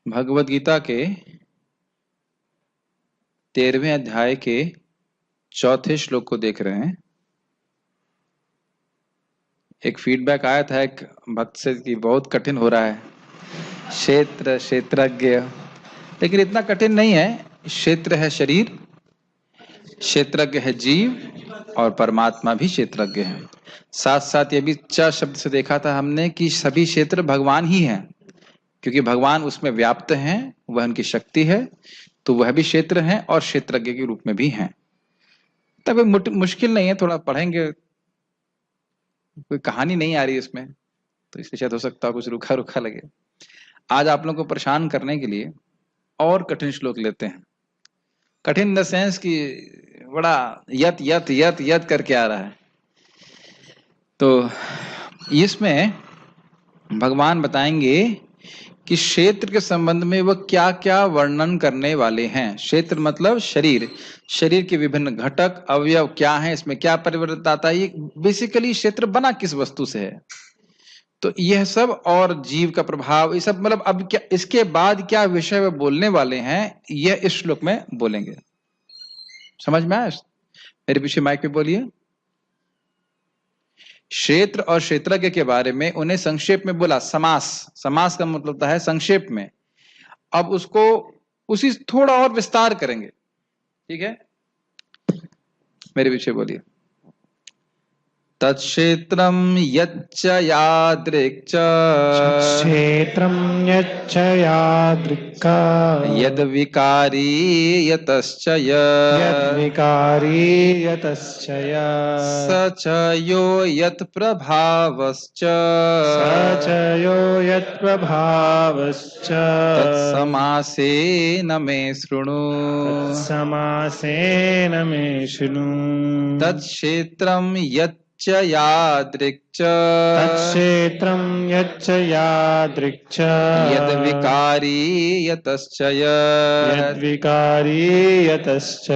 भगवद गीता के 13वें अध्याय के चौथे श्लोक को देख रहे हैं। एक फीडबैक आया था एक भक्त से कि बहुत कठिन हो रहा है, क्षेत्र क्षेत्रज्ञ, लेकिन इतना कठिन नहीं है। क्षेत्र है शरीर, क्षेत्रज्ञ है जीव और परमात्मा भी क्षेत्रज्ञ है। साथ साथ ये भी च शब्द से देखा था हमने कि सभी क्षेत्र भगवान ही हैं, क्योंकि भगवान उसमें व्याप्त हैं, वह उनकी शक्ति है, तो वह भी क्षेत्र हैं और क्षेत्रज्ञ के रूप में भी हैं। तब मुश्किल नहीं है, थोड़ा पढ़ेंगे, कोई कहानी नहीं आ रही इसमें, तो इसलिए शायद हो सकता है कुछ रुखा रुखा लगे। आज आप लोगों को परेशान करने के लिए और कठिन श्लोक लेते हैं। कठिन इन द सेंस कि बड़ा यत यत यत यत करके आ रहा है। तो इसमें भगवान बताएंगे कि क्षेत्र के संबंध में वह क्या क्या वर्णन करने वाले हैं। क्षेत्र मतलब शरीर, शरीर के विभिन्न घटक अवयव क्या हैं, इसमें क्या परिवर्तन आता है, ये बेसिकली क्षेत्र बना किस वस्तु से है, तो यह सब और जीव का प्रभाव, ये सब मतलब अब क्या इसके बाद क्या विषय वे बोलने वाले हैं, यह इस श्लोक में बोलेंगे। समझ में आया? मेरे पीछे माइक पे बोलिए। क्षेत्र और क्षेत्रज्ञ के बारे में उन्हें संक्षेप में बोला। समास, समास का मतलब होता है संक्षेप में। अब उसको उसी थोड़ा और विस्तार करेंगे, ठीक है? मेरे पीछे बोलिए। तत्क्षेत्रम यच्च यादृक् च, क्षेत्रम यच्च यादृक् यद विकारी यतश्च यद् विकारी यतश्च स च यो यत् प्रभावश्च स च यो यत् प्रभावश्च तत्समासेन मे शृणु। तत्समासेन मे शृणु। तत्क्षेत्रम यच्च यादृक् च, तत्क्षेत्रम यच्च यादृक् च यद विकारी यतश्च यद् विकारी यतश्च स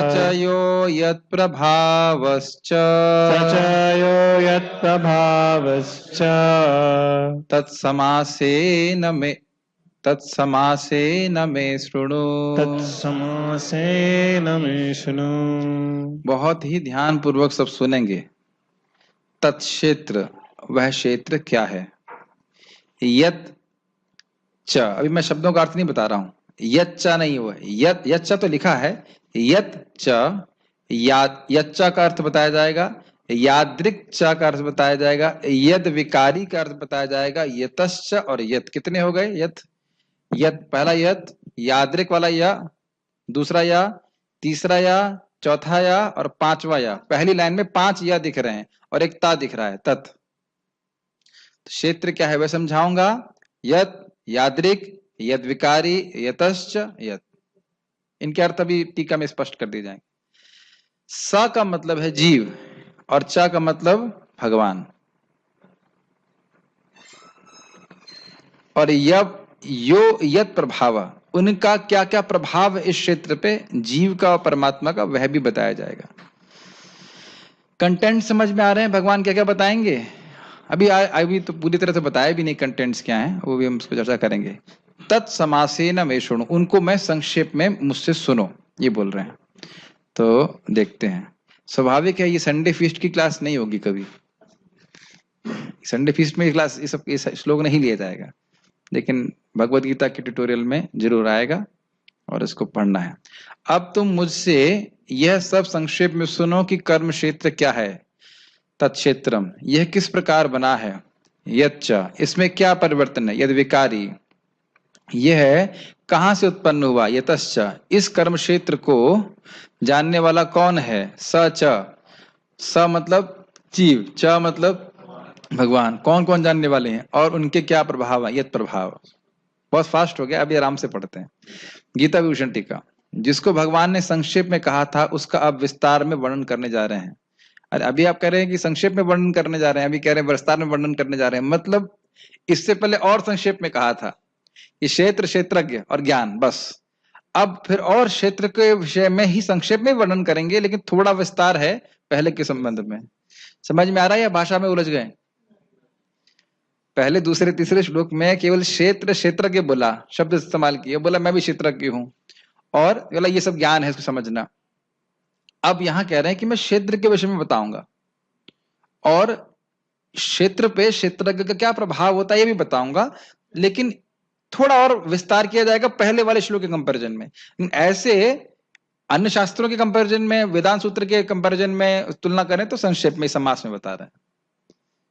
च यो यत् प्रभावश्च स च यो यत् प्रभावश्च तत्समासेन मे शृणु। तत्समासेन मे शृणु। बहुत ही ध्यान पूर्वक सब सुनेंगे। तत्क्षेत्र, वह क्षेत्र क्या है। यत च, अभी मैं शब्दों का अर्थ नहीं बता रहा हूं, यत च नहीं हुआ, यत यत च तो लिखा है, यत च यत च का अर्थ बताया जाएगा, यादृक च का अर्थ बताया जाएगा, यद विकारी का अर्थ बताया जाएगा, यतश्च और यत। कितने हो गए? यत यत, पहला यत, यादृक वाला या, दूसरा या, तीसरा या, चौथा या और पांचवा या। पहली लाइन में 5 या दिख रहे हैं और एक ता दिख रहा है, तत्। क्षेत्र क्या है वह समझाऊंगा। यत, यादृक, यद विकारी, यतश्च, यत। इनके अर्थ अभी टीका में स्पष्ट कर दिए जाएंगे। स का मतलब है जीव और च का मतलब भगवान। और यो यत प्रभाव, उनका क्या क्या प्रभाव इस क्षेत्र पे, जीव का और परमात्मा का, वह भी बताया जाएगा। कंटेंट समझ में आ रहे हैं? भगवान क्या क्या बताएंगे? अभी तो पूरी तरह से बताया भी नहीं कंटेंट्स क्या हैं, वो भी हम उसको चर्चा करेंगे। तत्समासेन मे शृणु, उनको मैं संक्षेप में मुझसे सुनो, ये बोल रहे हैं। तो देखते हैं। स्वाभाविक है ये संडे फीस्ट की क्लास नहीं होगी कभी, संडे फीस्ट में क्लास ये सब श्लोक नहीं लिया जाएगा, लेकिन भगवद गीता के ट्यूटोरियल में जरूर आएगा और इसको पढ़ना है। अब तुम मुझसे यह सब संक्षेप में सुनो कि कर्म क्षेत्र क्या है। तत्क्षेत्रम, यह किस प्रकार बना है। यच्च, इसमें क्या परिवर्तन है। यद विकारी, यह कहां से उत्पन्न हुआ। यतश्च, इस कर्म क्षेत्र को जानने वाला कौन है। स च, स मतलब जीव, च मतलब भगवान। कौन कौन जानने वाले हैं और उनके क्या प्रभाव है। यत प्रभाव। बहुत फास्ट हो गया, अभी आराम से पढ़ते हैं। गीता विभूषण टीका, जिसको भगवान ने संक्षेप में कहा था उसका अब विस्तार में वर्णन करने जा रहे हैं। अरे अभी आप कह रहे हैं कि संक्षेप में वर्णन करने जा रहे हैं, अभी कह रहे हैं विस्तार में वर्णन करने जा रहे हैं। मतलब इससे पहले और संक्षेप में कहा था ये क्षेत्र, क्षेत्रज्ञ और ज्ञान, बस। अब फिर और क्षेत्र के विषय में ही संक्षेप में वर्णन करेंगे, लेकिन थोड़ा विस्तार है पहले के संबंध में। समझ में आ रहा है या भाषा में उलझ गए? पहले दूसरे तीसरे श्लोक में केवल क्षेत्र क्षेत्रज्ञ बोला, शब्द इस्तेमाल किया, बोला मैं भी क्षेत्रज्ञ हूं, और बोला ये सब ज्ञान है इसको समझना। अब यहां कह रहे हैं कि मैं क्षेत्र के विषय में बताऊंगा, और क्षेत्र पे क्षेत्रज्ञ का क्या प्रभाव होता है ये भी बताऊंगा, लेकिन थोड़ा और विस्तार किया जाएगा पहले वाले श्लोक के कंपैरिजन में। ऐसे अन्य शास्त्रों के कंपैरिजन में, वेदांत सूत्र के कंपैरिजन में तुलना करें तो संक्षेप में समास में बता रहे हैं।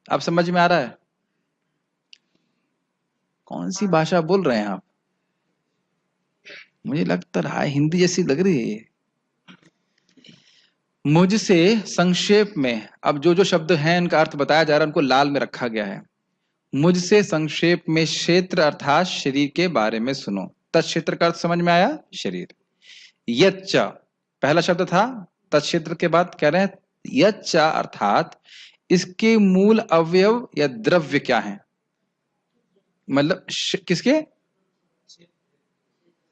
अब समझ में आ रहा है? कौन सी भाषा बोल रहे हैं आप? मुझे लगता रहा है हिंदी जैसी लग रही है। मुझसे संक्षेप में, अब जो जो शब्द हैं इनका अर्थ बताया जा रहा है, उनको लाल में रखा गया है। मुझसे संक्षेप में क्षेत्र अर्थात शरीर के बारे में सुनो। तत्क्षेत्र का अर्थ समझ में आया? शरीर। यच्च पहला शब्द था, तत्क्षेत्र के बाद कह रहे हैं यच्च अर्थात इसके मूल अवयव या द्रव्य क्या है? मतलब किसके?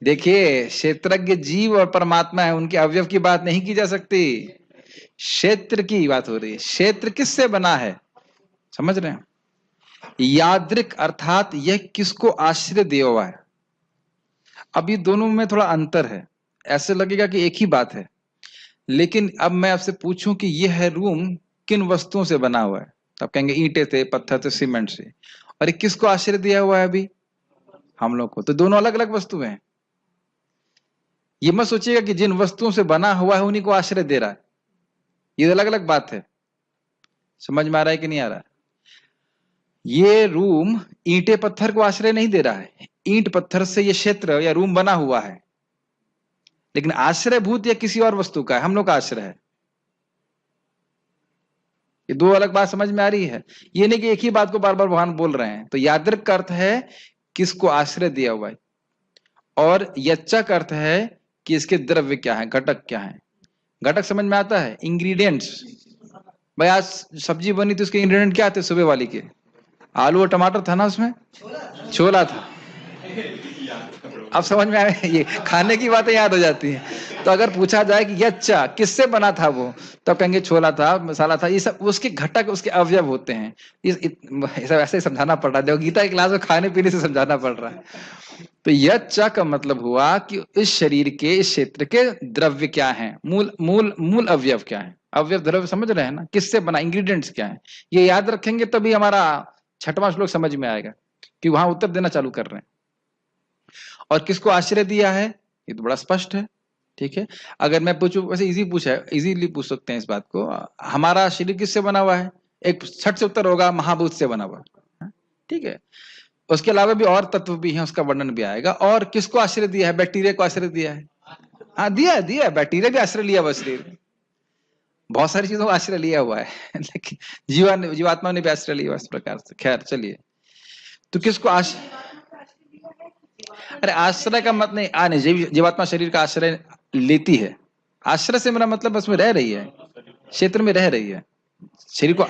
देखिए, क्षेत्रज्ञ जीव और परमात्मा है, उनके अवयव की बात नहीं की जा सकती, क्षेत्र की बात हो रही है। क्षेत्र किससे बना है, समझ रहे हैं? यादृक अर्थात यह किसको आश्रय दिया हुआ है। अब ये दोनों में थोड़ा अंतर है, ऐसे लगेगा कि एक ही बात है, लेकिन अब मैं आपसे पूछूं कि यह रूम किन वस्तुओं से बना हुआ है, तब कहेंगे ईंटे से, पत्थर से, सीमेंट से। और ये किसको आश्रय दिया हुआ है? अभी हम लोग को। तो दोनों अलग अलग वस्तुएं हैं। ये मत सोचिएगा कि जिन वस्तुओं से बना हुआ है उन्हीं को आश्रय दे रहा है, ये अलग अलग बात है। समझ में आ रहा है कि नहीं आ रहा है? ये रूम ईंटे पत्थर को आश्रय नहीं दे रहा है, ईंट पत्थर से ये क्षेत्र या रूम बना हुआ है, लेकिन आश्रयभूत या किसी और वस्तु का है, हम लोग का आश्रय है। ये दो अलग बात समझ में आ रही है? ये नहीं कि एक ही बात को बार बार भगवान बोल रहे हैं। तो यादृक का अर्थ है किसको आश्रय दिया हुआ है, और यच्चा का अर्थ है कि इसके द्रव्य क्या है, घटक क्या है। घटक समझ में आता है? इंग्रेडिएंट्स। भाई आज सब्जी बनी तो उसके इंग्रेडिएंट क्या थे? सुबह वाली के आलू और टमाटर था ना, उसमें छोला था। अब समझ में आया? ये खाने की बातें याद हो जाती हैं। तो अगर पूछा जाए कि यच्चा किससे बना था वो, तो कहेंगे छोला था, मसाला था। ये सब उसके घटक, उसके अवयव होते हैं। ऐसे समझाना पड़ रहा है, गीता की क्लास में खाने पीने से समझाना पड़ रहा है। तो यच्चा का मतलब हुआ कि इस शरीर के, इस क्षेत्र के द्रव्य क्या है, मूल मूल मूल अवयव क्या है। अवयव द्रव्य समझ रहे हैं ना, किससे बना, इंग्रेडिएंट्स क्या है। ये याद रखेंगे तभी हमारा छठवां श्लोक समझ में आएगा, कि वहां उत्तर देना चालू कर रहे हैं। और किसको आश्रय दिया है, ये तो बड़ा स्पष्ट है। ठीक है, अगर मैं पूछूं, वैसे इजीली पूछ सकते हैं इस बात को, हमारा शरीर किससे बना हुआ है? एक छठ से उत्तर होगा, महाभूत से बना हुआ है। ठीक है, उसके अलावा भी और तत्व भी हैं, उसका वर्णन भी आएगा। और किसको आश्रय दिया है? बैक्टीरिया को आश्रय दिया है। हाँ, दिया बैक्टीरिया भी आश्रय लिया हुआ शरीर में, बहुत सारी चीजों को आश्रय लिया हुआ है। लेकिन जीवात्मा ने भी आश्रय लिया हुआ इस प्रकार से। खैर चलिए, तो किसको आश्रय? अरे आश्रय का मत नहीं, जीवात्मा शरीर का आश्रय लेती है। आश्रय से मेरा मतलब उसमें रह रही है, क्षेत्र में रह रही है,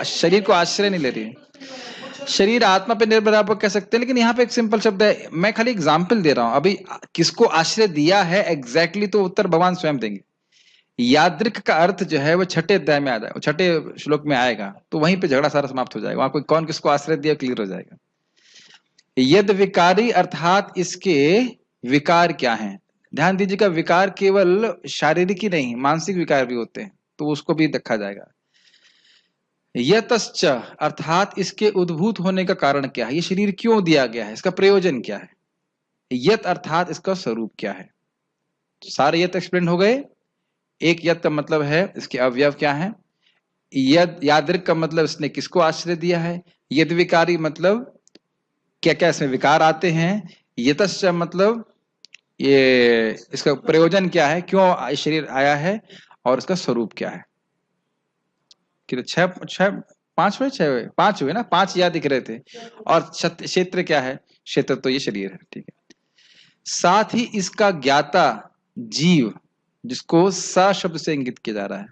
शरीर को आश्रय नहीं ले रही है। शरीर आत्मा पे निर्भर आप कह सकते हैं, लेकिन यहाँ पे एक सिंपल शब्द है, मैं खाली एग्जाम्पल दे रहा हूं। अभी किसको आश्रय दिया है एग्जैक्टली तो उत्तर भगवान स्वयं देंगे। यादृक का अर्थ जो है वो छठे अध्याय में आ जाएगा, छठे श्लोक में आएगा, तो वहीं पे झगड़ा सारा समाप्त हो जाएगा। वहां कोई कौन किसको आश्रय दिया क्लियर हो जाएगा। यद विकारी अर्थात इसके विकार क्या हैं। ध्यान दीजिएगा, विकार केवल शारीरिक ही नहीं, मानसिक विकार भी होते हैं, तो उसको भी देखा जाएगा। यतश्च अर्थात इसके उद्भूत होने का कारण क्या है, ये शरीर क्यों दिया गया है, इसका प्रयोजन क्या है। यत अर्थात इसका स्वरूप क्या है। तो सारे यत एक्सप्लेन हो गए। एक यत का मतलब है इसके अवयव क्या है। यद यादृक का मतलब इसने किसको आश्रय दिया है। यद विकारी मतलब क्या क्या इसमें विकार आते हैं। यतश्च मतलब ये इसका प्रयोजन क्या है, क्यों शरीर आया है, और इसका स्वरूप क्या है। पांच हुए ना, पांच याद दिख रहे थे। और क्षेत्र क्या है, क्षेत्र तो ये शरीर है। ठीक है, साथ ही इसका ज्ञाता जीव, जिसको स शब्द से इंगित किया जा रहा है,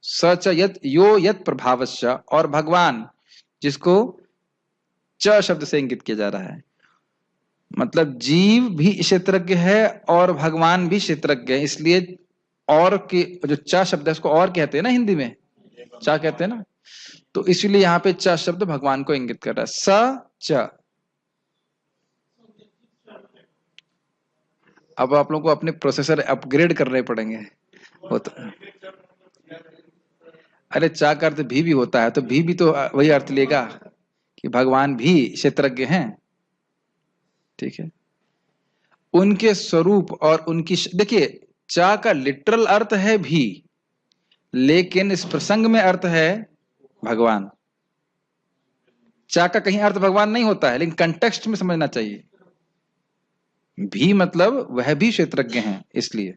सच यत यो यत प्रभावश्च, और भगवान जिसको च शब्द से इंगित किया जा रहा है। मतलब जीव भी क्षेत्रज्ञ है और भगवान भी क्षेत्रज्ञ है। इसलिए और के जो च शब्द है उसको और कहते हैं ना, हिंदी में चा कहते हैं ना, तो इसलिए यहाँ पे च शब्द भगवान को इंगित कर रहा है। स च। अब आप लोगों को अपने प्रोसेसर अपग्रेड करने पड़ेंगे। वो तो अरे चा का अर्थ भी होता है, तो भी तो वही अर्थ लेगा कि भगवान भी क्षेत्रज्ञ हैं। ठीक है, उनके स्वरूप और उनकी देखिए, चा का लिटरल अर्थ है भी, लेकिन इस प्रसंग में अर्थ है भगवान। चा का कहीं अर्थ भगवान नहीं होता है, लेकिन कंटेक्स्ट में समझना चाहिए। भी मतलब वह भी क्षेत्रज्ञ हैं, इसलिए।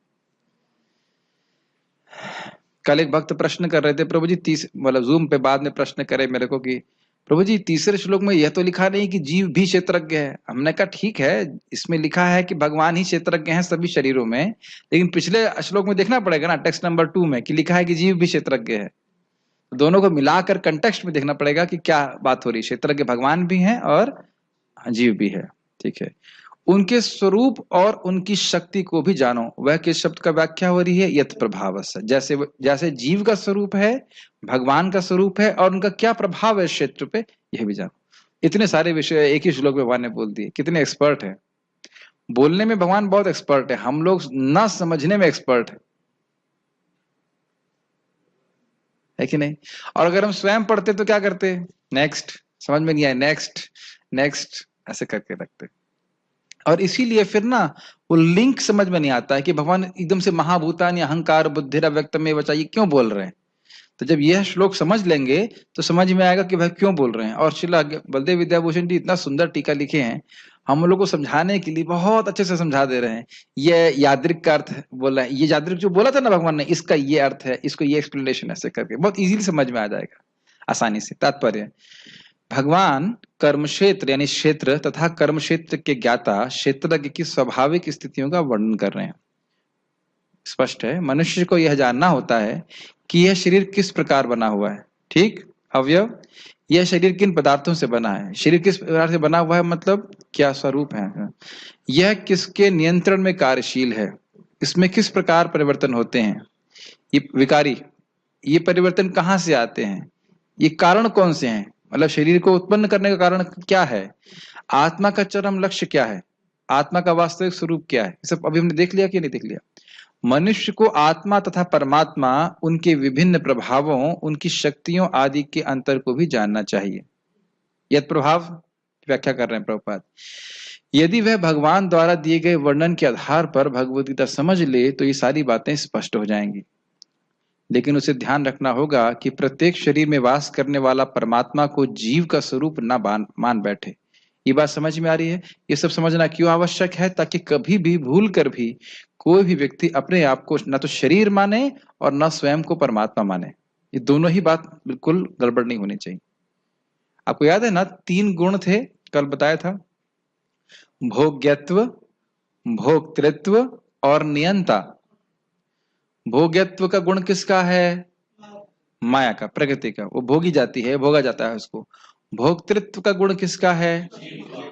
कल एक भक्त प्रश्न कर रहे थे, प्रभु जी मतलब जूम पे बाद में प्रश्न करे मेरे को कि प्रभु जी तीसरे श्लोक में यह तो लिखा नहीं कि जीव भी क्षेत्रज्ञ है। हमने कहा ठीक है, इसमें लिखा है कि भगवान ही क्षेत्रज्ञ हैं सभी शरीरों में, लेकिन पिछले श्लोक में देखना पड़ेगा ना, टेक्स्ट नंबर 2 में, कि लिखा है कि जीव भी क्षेत्रज्ञ है। दोनों को मिलाकर कंटेक्स्ट में देखना पड़ेगा कि क्या बात हो रही है। क्षेत्रज्ञ भगवान भी है और जीव भी है। ठीक है, उनके स्वरूप और उनकी शक्ति को भी जानो। वह किस शब्द का व्याख्या हो रही है? यत प्रभावस्य। जैसे जैसे जीव का स्वरूप है, भगवान का स्वरूप है, और उनका क्या प्रभाव है क्षेत्र पे, यह भी जानो। इतने सारे विषय एक ही श्लोक में भगवान ने बोल दिए। कितने एक्सपर्ट है बोलने में, भगवान बहुत एक्सपर्ट है, हम लोग ना समझने में एक्सपर्ट है कि नहीं? और अगर हम स्वयं पढ़ते तो क्या करते? नेक्स्ट, समझ में नहीं आया, नेक्स्ट नेक्स्ट ऐसे करके रखते। और इसीलिए फिर ना वो लिंक समझ में नहीं आता है कि भगवान एकदम से महाभूतानि अहंकार बुद्धिर अव्यक्तम में बचा, ये क्यों बोल रहे हैं। तो जब यह श्लोक समझ लेंगे तो समझ में आएगा कि भाई क्यों बोल रहे हैं। और शिला बलदेव विद्याभूषण जी इतना सुंदर टीका लिखे हैं, हम लोग को समझाने के लिए बहुत अच्छे से समझा दे रहे हैं। ये यादृक का अर्थ बोला है, ये यादृक जो बोला था ना भगवान ने, इसका ये अर्थ है, इसको ये एक्सप्लेनेशन ऐसे करके बहुत इजीली समझ में आ जाएगा, आसानी से। तात्पर्य, भगवान कर्म क्षेत्र यानी क्षेत्र तथा कर्म क्षेत्र के ज्ञाता क्षेत्रज्ञ की स्वाभाविक स्थितियों का वर्णन कर रहे हैं। स्पष्ट है, मनुष्य को यह जानना होता है कि यह शरीर किस प्रकार बना हुआ है। ठीक, अवयव, यह शरीर किन पदार्थों से बना है, शरीर किस प्रकार से बना हुआ है, मतलब क्या स्वरूप है, यह किसके नियंत्रण में कार्यशील है, इसमें किस प्रकार परिवर्तन होते हैं, ये विकारी, ये परिवर्तन कहाँ से आते हैं, ये कारण कौन से हैं, मतलब शरीर को उत्पन्न करने का कारण क्या है, आत्मा का चरम लक्ष्य क्या है, आत्मा का वास्तविक स्वरूप क्या है, ये सब अभी हमने देख लिया कि नहीं देख लिया। मनुष्य को आत्मा तथा परमात्मा, उनके विभिन्न प्रभावों, उनकी शक्तियों आदि के अंतर को भी जानना चाहिए। यद प्रभाव व्याख्या कर रहे हैं प्रभुपाद। यदि वह भगवान द्वारा दिए गए वर्णन के आधार पर भगवद गीता समझ ले तो ये सारी बातें स्पष्ट हो जाएंगी। लेकिन उसे ध्यान रखना होगा कि प्रत्येक शरीर में वास करने वाला परमात्मा को जीव का स्वरूप न मान बैठे। ये बात समझ में आ रही है? ये सब समझना क्यों आवश्यक है? ताकि कभी भी भूल कर भी कोई भी व्यक्ति अपने आप को न तो शरीर माने और न स्वयं को परमात्मा माने। ये दोनों ही बात बिल्कुल गड़बड़ नहीं होनी चाहिए। आपको याद है ना, 3 गुण थे, कल बताया था, भोग्यत्व, भोक्तृत्व और नियंता। भोग्यत्व का गुण किसका है? माया का, प्रकृति का, वो भोगी जाती है, भोगा जाता है उसको। भोक्तृत्व का गुण किसका है?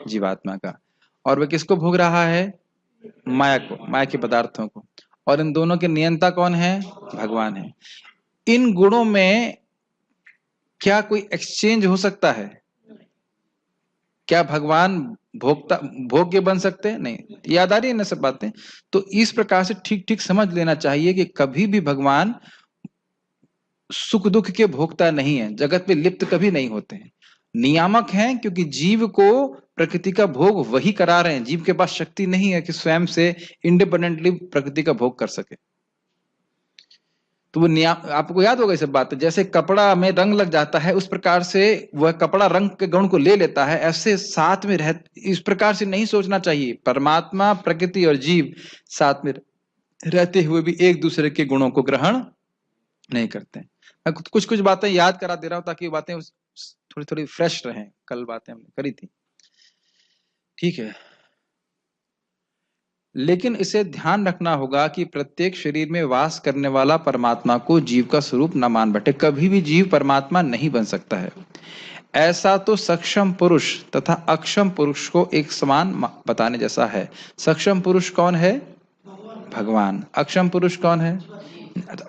जीवात्मा का। और वह किसको भोग रहा है? माया को, माया के पदार्थों को। और इन दोनों के नियंता कौन है? भगवान है। इन गुणों में क्या कोई एक्सचेंज हो सकता है? क्या भगवान भोग्य बन सकते हैं? नहीं। याद आ रही है ना सब बातें? तो इस प्रकार से ठीक ठीक समझ लेना चाहिए कि कभी भी भगवान सुख दुख के भोक्ता नहीं है, जगत में लिप्त कभी नहीं होते हैं, नियामक हैं, क्योंकि जीव को प्रकृति का भोग वही करा रहे हैं। जीव के पास शक्ति नहीं है कि स्वयं से इंडिपेंडेंटली प्रकृति का भोग कर सके। तो वो आपको याद होगा ये सब बातें, जैसे कपड़ा में रंग लग जाता है उस प्रकार से वह कपड़ा रंग के गुण को ले लेता है, ऐसे साथ में इस प्रकार से नहीं सोचना चाहिए। परमात्मा, प्रकृति और जीव साथ में रहते हुए भी एक दूसरे के गुणों को ग्रहण नहीं करते। मैं कुछ कुछ बातें याद करा दे रहा हूं ताकि बातें थोड़ी थोड़ी फ्रेश रहें। कल बातें हमने करी थी, ठीक है। लेकिन इसे ध्यान रखना होगा कि प्रत्येक शरीर में वास करने वाला परमात्मा को जीव का स्वरूप न मान बैठे। कभी भी जीव परमात्मा नहीं बन सकता है। ऐसा तो सक्षम पुरुष तथा अक्षम पुरुष को एक समान बताने जैसा है। सक्षम पुरुष कौन है? भगवान। अक्षम पुरुष कौन है?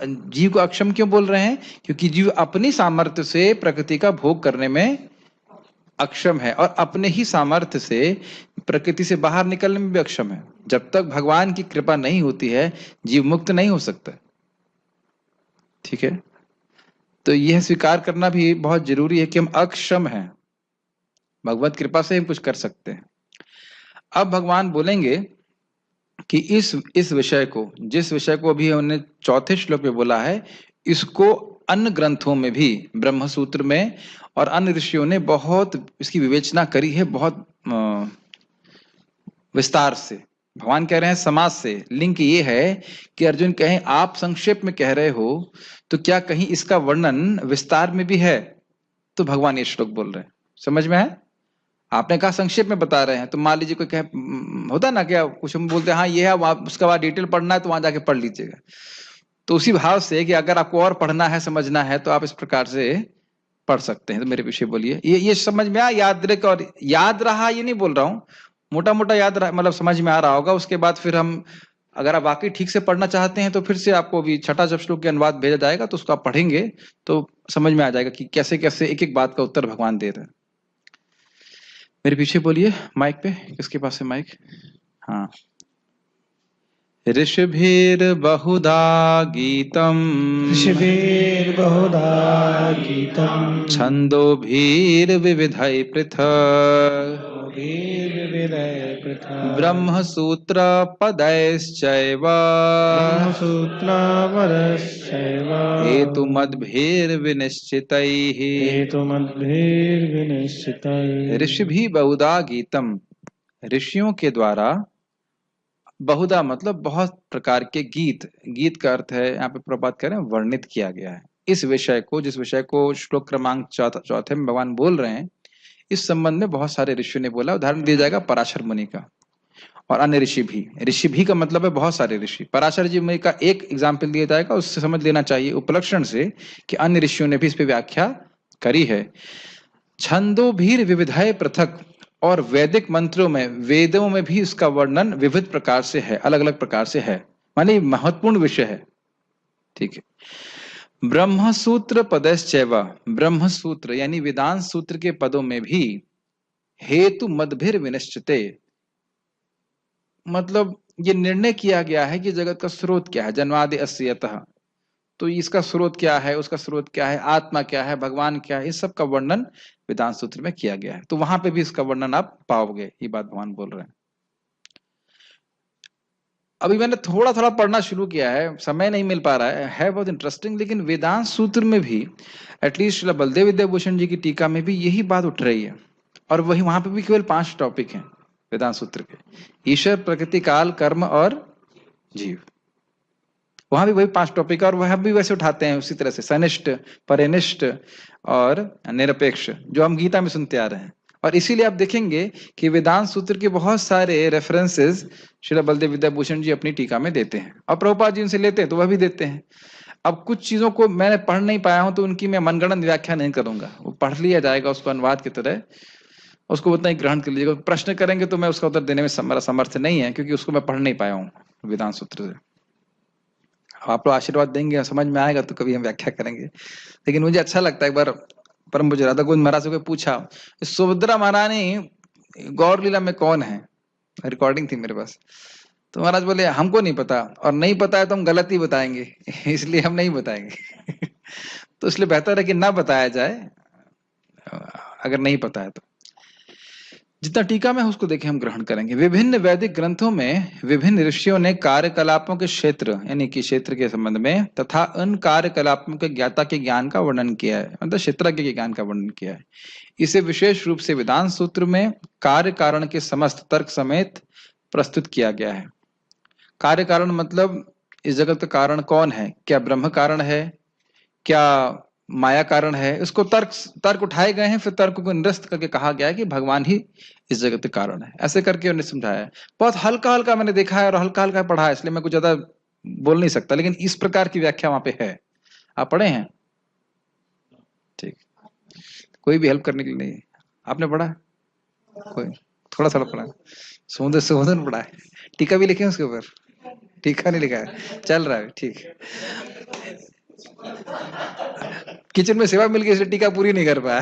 जीव को अक्षम क्यों बोल रहे हैं? क्योंकि जीव अपनी सामर्थ्य से प्रकृति का भोग करने में अक्षम है और अपने ही सामर्थ्य से प्रकृति से बाहर निकलने में भी अक्षम है। जब तक भगवान की कृपा नहीं होती है जीव मुक्त नहीं हो सकता। ठीक है, तो यह स्वीकार करना भी बहुत जरूरी है कि हम अक्षम हैं, भगवत कृपा से हम कुछ कर सकते हैं। अब भगवान बोलेंगे कि इस विषय को, जिस विषय को अभी हमने चौथे श्लोक में बोला है, इसको अन्य ग्रंथों में भी, ब्रह्म सूत्र में और अन्य ऋषियों ने बहुत इसकी विवेचना करी है, बहुत विस्तार से। भगवान कह रहे हैं समाज से। लिंक ये है कि अर्जुन कहें आप संक्षेप में कह रहे हो, तो क्या कहीं इसका वर्णन विस्तार में भी है? तो भगवान ये श्लोक बोल रहे हैं। समझ में है? आपने कहा संक्षेप में बता रहे हैं, तो मान लीजिए कोई कहे, होता ना क्या, कुछ हम बोलते हैं हाँ ये है, उसके बाद डिटेल पढ़ना है तो वहां जाके पढ़ लीजिएगा। तो उसी भाव से कि अगर आपको और पढ़ना है, समझना है, तो आप इस प्रकार से पढ़ सकते हैं। तो मेरे पीछे बोलिए, ये समझ में आया? याद और याद रहा ये नहीं बोल रहा हूँ, मोटा मोटा याद रहा, मतलब समझ में आ रहा होगा। उसके बाद फिर हम, अगर आप वाकई ठीक से पढ़ना चाहते हैं तो फिर से आपको भी छठा जब श्लोक के अनुवाद भेजा जाएगा, तो उसको आप पढ़ेंगे तो समझ में आ जाएगा कि कैसे कैसे एक एक बात का उत्तर भगवान दे रहे हैं। मेरे पीछे बोलिए माइक पे, किसके पास है माइक? हाँ। ऋषिभिर्बहुधा गीतम् ऋषिभिर्बहुधा गीतम् छन्दोभिर्विविधैः पृथक् विविधैः पृथक् ब्रह्मसूत्रपदैश्चैव ब्रह्मसूत्रावरश्चैव हेतुमद्भिर्विनिश्चितैः हेतुमद्भिर्विनिश्चितैः ऋषिभिः बहुधा गीतम्, ऋषियों के द्वारा, बहुधा मतलब बहुत प्रकार के गीत, गीत का अर्थ है यहाँ पे प्रभात करें वर्णित किया गया है। इस विषय को, जिस विषय को श्लोक क्रमांक चौथे में भगवान बोल रहे हैं, इस संबंध में बहुत सारे ऋषियों ने बोला। उदाहरण दिया जाएगा पराशर मुनि का और अन्य ऋषि भी। ऋषि भी का मतलब है बहुत सारे ऋषि। पराशर जी मुनि का एक एग्जाम्पल दिया जाएगा, उससे समझ लेना चाहिए उपलक्षण से कि अन्य ऋषियों ने भी इस पे व्याख्या करी है। छंदोभिर विविधय पृथक, और वैदिक मंत्रों में, वेदों में भी इसका वर्णन विविध प्रकार से है, अलग अलग प्रकार से है, माने महत्वपूर्ण विषय है। ठीक है। ब्रह्मसूत्र पदश्चैव, ब्रह्मसूत्र यानी वेदांत सूत्र के पदों में भी हेतु मदभिर विनिश्चिते, मतलब ये निर्णय किया गया है कि जगत का स्रोत क्या है, जन्मादि अस्यतः, तो इसका स्रोत क्या है, उसका स्रोत क्या है, आत्मा क्या है, भगवान क्या है, इस सब का वर्णन वेदांत सूत्र में किया गया है। तो वहां पे भी इसका वर्णन आप पाओगे, ये बात भगवान बोल रहे हैं। अभी मैंने थोड़ा थोड़ा पढ़ना शुरू किया है, समय नहीं मिल पा रहा है बहुत इंटरेस्टिंग, लेकिन वेदांत सूत्र में भी एटलीस्ट बलदेव विद्याभूषण जी की टीका में भी यही बात उठ रही है। और वही वहां पे भी केवल 5 टॉपिक हैं वेदांत सूत्र के, ईश्वर, प्रकृति, काल, कर्म और जीव। वहां भी वही 5 टॉपिक, और वह भी वैसे उठाते हैं उसी तरह से, सनिष्ठ, परिनिष्ठ और निरपेक्ष, जो हम गीता में सुनते आ रहे हैं। और इसीलिए आप देखेंगे कि वेदांत सूत्र के बहुत सारे रेफरेंसेस श्री बलदेव विद्याभूषण जी अपनी टीका में देते हैं, और प्रभुपाद जी उनसे लेते हैं तो वह भी देते हैं। अब कुछ चीजों को मैंने पढ़ नहीं पाया हूं, तो उनकी मैं मनगढ़ंत व्याख्या नहीं करूंगा, वो पढ़ लिया जाएगा उसको अनुवाद की तरह, उसको उतना ही ग्रहण कर लीजिएगा। प्रश्न करेंगे तो मैं उसका उत्तर देने में मेरा सामर्थ्य नहीं है, क्योंकि उसको मैं पढ़ नहीं पाया हूँ वेदांत सूत्र से। आप लोग आशीर्वाद देंगे, समझ में आएगा तो कभी हम व्याख्या करेंगे। लेकिन मुझे अच्छा लगता है, एक बार परम पूज्य राधा गोविंद महाराज को पूछा, सुभद्रा महारानी गौर लीला में कौन है, रिकॉर्डिंग थी मेरे पास, तो महाराज बोले हमको नहीं पता, और नहीं पता है तो हम गलत ही बताएंगे, इसलिए हम नहीं बताएंगे। तो इसलिए बेहतर है कि ना बताया जाए अगर नहीं पता है तो। जितना टीका में है उसको देखें, हम ग्रहण करेंगे। विभिन्न वैदिक ग्रंथों में विभिन्न ऋषियों ने कार्यकलापों के क्षेत्र, यानी कि क्षेत्र के संबंध में, तथा उन कार्यकलापों के ज्ञाता के ज्ञान का वर्णन किया है, मतलब क्षेत्रज्ञ के ज्ञान का वर्णन किया है। इसे विशेष रूप से वेदांत सूत्र में कार्य कारण के समस्त तर्क समेत प्रस्तुत किया गया है। कार्य कारण मतलब इस जगत का कारण कौन है, क्या ब्रह्म कारण है, क्या माया कारण है, इसको तर्क उठाए गए हैं, फिर तर्क को निरस्त करके कहा गया है कि भगवान ही इस जगत के कारण है। ऐसे करके उन्हें समझाया है। बहुत हल्का हल्का मैंने देखा है और हल्का हल्का पढ़ा है, इसलिए मैं कुछ ज्यादा बोल नहीं सकता, लेकिन इस प्रकार की व्याख्या वहां पे है। आप पढ़े हैं? ठीक, कोई भी हेल्प करने के लिए नहीं। आपने पढ़ा? कोई थोड़ा थोड़ा पढ़ा? सुमोदन पढ़ा है? टीका भी लिखे उसके ऊपर? टीका नहीं लिखा है, चल रहा है, ठीक। किचन में सेवा मिल गई इसलिए टीका पूरी नहीं कर पाया।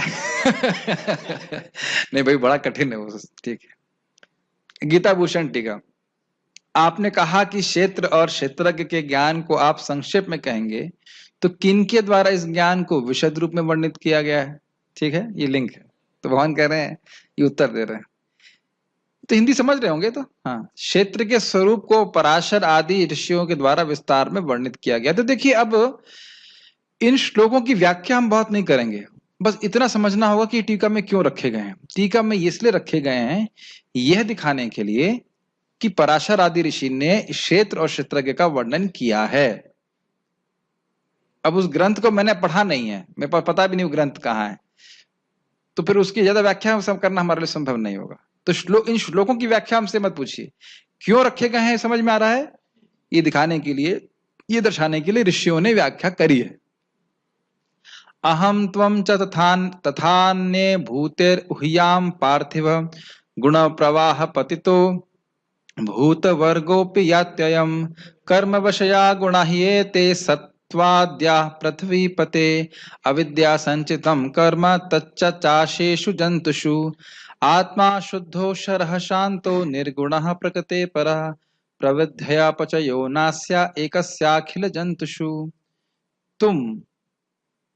नहीं भाई, बड़ा कठिन है वो, ठीक है। गीता भूषण टीका। आपने कहा कि क्षेत्र और क्षेत्रज्ञ के ज्ञान को आप संक्षेप में कहेंगे, तो किनके द्वारा इस ज्ञान को विशद रूप में वर्णित किया गया है? ठीक है, ये लिंक है। तो भगवान कह रहे हैं, ये उत्तर दे रहे हैं, तो हिंदी समझ रहे होंगे। तो हाँ, क्षेत्र के स्वरूप को पराशर आदि ऋषियों के द्वारा विस्तार में वर्णित किया गया। तो देखिए, अब इन श्लोकों की व्याख्या हम बहुत नहीं करेंगे, बस इतना समझना होगा कि टीका में क्यों रखे गए हैं। टीका में इसलिए रखे गए हैं, यह दिखाने के लिए कि पराशर आदि ऋषि ने क्षेत्र और क्षेत्रज्ञ का वर्णन किया है। अब उस ग्रंथ को मैंने पढ़ा नहीं है, मेरे पास पता भी नहीं वो ग्रंथ कहाँ है, तो फिर उसकी ज्यादा व्याख्या सब करना हमारे लिए संभव नहीं होगा। तो इन श्लोकों की व्याख्या हमसे मत पूछिए, क्यों रखे गए हैं समझ में आ रहा है, ये दिखाने के लिए, ये दर्शाने के लिए ऋषियों ने व्याख्या करी है। अहम त्वं च तथान्ये भूतेर्हुयाम पार्थिव गुण प्रवाह पतितो भूत वर्गोपि यात्ययम् कर्मवशया गुणा ह्येते सत्त्वाद्या पृथ्वीपते अविद्या संचितं कर्म तच्चाशेषु जंतुषु आत्मा शुद्धो शरः शांतो निर्गुणः प्रकृते परः प्रविद्यया पचयो नास्या एकस्याखिल जंतुषु। तुम,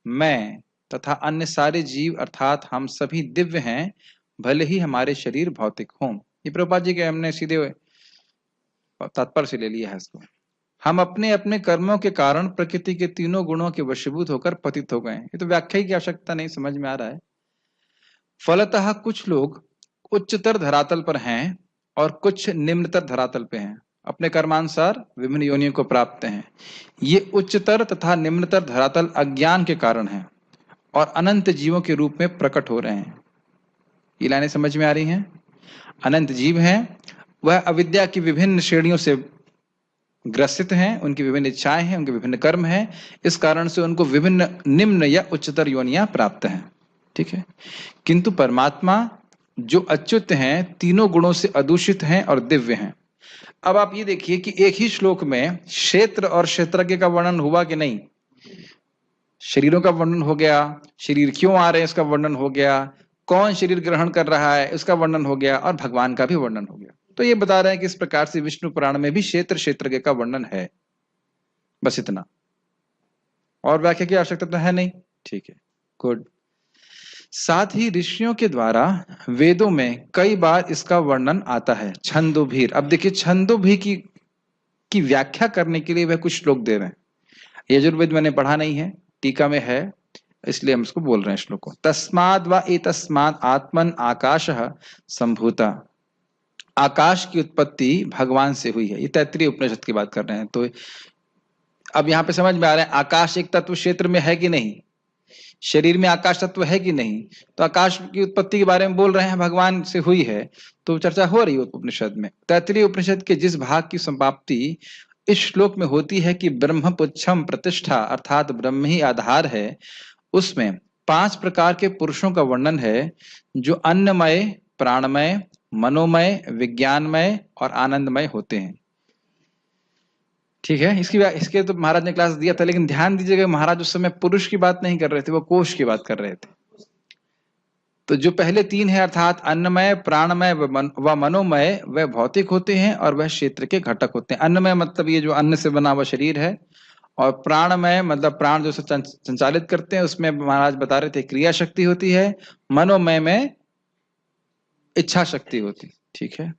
मैं तथा अन्य सारे जीव अर्थात हम सभी दिव्य हैं, भले ही हमारे शरीर भौतिक हों। ये प्रभुपाद जी के हमने सीधे तात्पर्य से ले लिया है इसको। हम अपने अपने कर्मों के कारण प्रकृति के तीनों गुणों के वशीभूत होकर पतित हो गए। ये तो व्याख्या की आवश्यकता नहीं, समझ में आ रहा है। फलतः कुछ लोग उच्चतर धरातल पर हैं और कुछ निम्नतर धरातल पे हैं, अपने कर्मानुसार विभिन्न योनियों को प्राप्त हैं। ये उच्चतर तथा निम्नतर धरातल अज्ञान के कारण हैं और अनंत जीवों के रूप में प्रकट हो रहे हैं। ये लाइनें समझ में आ रही हैं? अनंत जीव हैं, वह अविद्या की विभिन्न श्रेणियों से ग्रसित हैं, उनकी विभिन्न इच्छाएं हैं, उनके विभिन्न कर्म हैं, इस कारण से उनको विभिन्न निम्न या उच्चतर योनियां प्राप्त हैं। ठीक है, किंतु परमात्मा जो अच्युत हैं, तीनों गुणों से अदूषित हैं और दिव्य हैं। अब आप ये देखिए कि एक ही श्लोक में क्षेत्र और क्षेत्रज्ञ का वर्णन हुआ कि नहीं? शरीरों का वर्णन हो गया, शरीर क्यों आ रहे हैं इसका वर्णन हो गया, कौन शरीर ग्रहण कर रहा है इसका वर्णन हो गया, और भगवान का भी वर्णन हो गया। तो ये बता रहे हैं कि इस प्रकार से विष्णु पुराण में भी क्षेत्र क्षेत्रज्ञ का वर्णन है। बस इतना, और व्याख्या की आवश्यकता तो है नहीं। ठीक है, गुड। साथ ही ऋषियों के द्वारा वेदों में कई बार इसका वर्णन आता है। छंदोभीर, अब देखिए छंदोभी की व्याख्या करने के लिए वह कुछ श्लोक दे रहे हैं। यजुर्वेद मैंने पढ़ा नहीं है, टीका में है, इसलिए हम इसको बोल रहे हैं श्लोक को। तस्माद् वा एतस्माद् आत्मन आकाशः संभूता, आकाश की उत्पत्ति भगवान से हुई है। ये तैत्तिरीय उपनिषद की बात कर रहे हैं। तो अब यहाँ पे समझ में आ रहा है आकाश एक तत्व क्षेत्र में है कि नहीं, शरीर में आकाश तत्व है कि नहीं। तो आकाश की उत्पत्ति के बारे में बोल रहे हैं, भगवान से हुई है, तो चर्चा हो रही है उपनिषद में। तैत्तिरीय उपनिषद के जिस भाग की समाप्ति इस श्लोक में होती है कि ब्रह्म पुच्छम प्रतिष्ठा, अर्थात ब्रह्म ही आधार है, उसमें 5 प्रकार के पुरुषों का वर्णन है, जो अन्नमय, प्राणमय, मनोमय, विज्ञानमय और आनंदमय होते हैं। ठीक है, इसके तो महाराज ने क्लास दिया था, लेकिन ध्यान दीजिएगा महाराज उस समय पुरुष की बात नहीं कर रहे थे, वो कोश की बात कर रहे थे। तो जो पहले 3 है अर्थात अन्नमय, प्राणमय व मनोमय, वह भौतिक होते हैं और वह क्षेत्र के घटक होते हैं। अन्नमय मतलब ये जो अन्न से बना हुआ शरीर है, और प्राणमय मतलब प्राण जो संचालित करते हैं, उसमें महाराज बता रहे थे क्रिया शक्ति होती है। मनोमय में इच्छा शक्ति होती। ठीक है,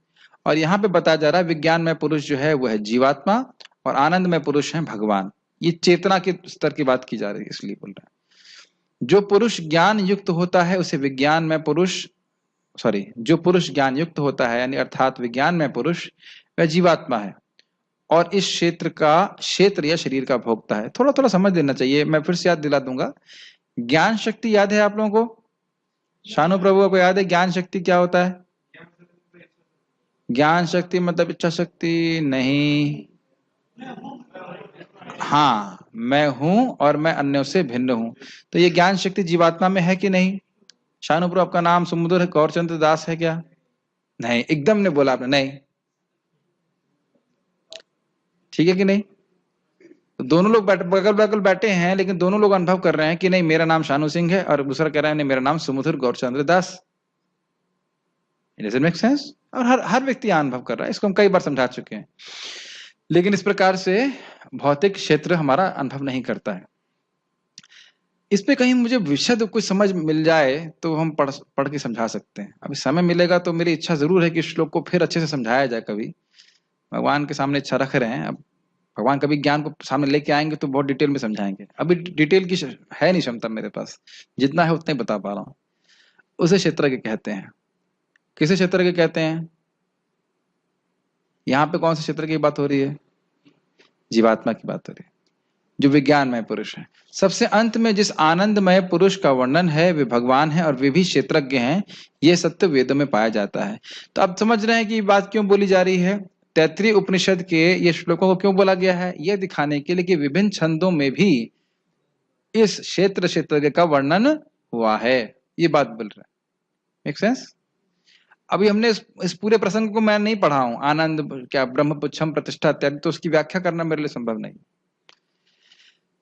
और यहाँ पे बताया जा रहा है विज्ञानमय पुरुष जो है वह है जीवात्मा, और आनंदमय पुरुष है भगवान। ये चेतना के स्तर की बात की जा रही है, इसलिए बोल रहे हैं। जो पुरुष ज्ञान युक्त होता है उसे विज्ञान में पुरुष, जो पुरुष ज्ञान युक्त होता है यानी अर्थात विज्ञान में पुरुष, वह जीवात्मा है और इस क्षेत्र या शरीर का भोक्ता है। थोड़ा थोड़ा समझ लेना चाहिए, मैं फिर से याद दिला दूंगा। ज्ञान शक्ति याद है आप लोगों को? शानु प्रभु को याद है ज्ञान शक्ति क्या होता है? ज्ञान शक्ति मतलब इच्छा शक्ति नहीं। हाँ, मैं हूं और मैं अन्यों से भिन्न हूं। तो ये ज्ञान शक्ति जीवात्मा में है कि नहीं? शानु प्रभु आपका नाम समुद्र गौरचंद्र दास है क्या? नहीं, एकदम ने बोला आपने नहीं। ठीक है कि नहीं? तो दोनों लोग बगल बगल बैठे हैं, लेकिन दोनों लोग अनुभव कर रहे हैं कि नहीं मेरा नाम शानू सिंह है, और दूसरा कह रहा है नहीं मेरा नाम Sumadhur Gaurchandra Das. It make sense? और हर व्यक्ति अनुभव कर रहा है, इसको हम कई बार समझा चुके हैं। लेकिन इस प्रकार से भौतिक क्षेत्र हमारा अनुभव नहीं करता है। इस पे कहीं मुझे विशद कुछ समझ मिल जाए तो हम पढ़ के समझा सकते हैं। अभी समय मिलेगा तो मेरी इच्छा जरूर है कि श्लोक को फिर अच्छे से समझाया जाए। कभी भगवान के सामने इच्छा रख रहे हैं, अब भगवान कभी ज्ञान को सामने लेके आएंगे तो बहुत डिटेल में समझाएंगे। अभी डिटेल की है नहीं क्षमता मेरे पास, जितना है उतना ही बता पा रहा हूँ। उसे क्षेत्र के कहते हैं। किसे क्षेत्र के कहते हैं? यहाँ पे कौन से क्षेत्र की बात हो रही है? जीवात्मा की बात हो रही है, जो विज्ञानमय पुरुष है। सबसे अंत में जिस आनंदमय पुरुष का वर्णन है वे भगवान है और वे भी क्षेत्रज्ञ हैं। ये सत्य वेदों में पाया जाता है। तो अब समझ रहे हैं कि ये बात क्यों बोली जा रही है। तैत्तिरीय उपनिषद के ये श्लोकों को क्यों बोला गया है? यह दिखाने के लिए कि विभिन्न छंदों में भी इस क्षेत्रज्ञ का वर्णन हुआ है। ये बात बोल रहा है। Make sense? अभी हमने इस पूरे प्रसंग को मैं नहीं पढ़ा हूं, आनंद क्या ब्रह्म पुच्छम प्रतिष्ठा इत्यादि, तो उसकी व्याख्या करना मेरे लिए संभव नहीं।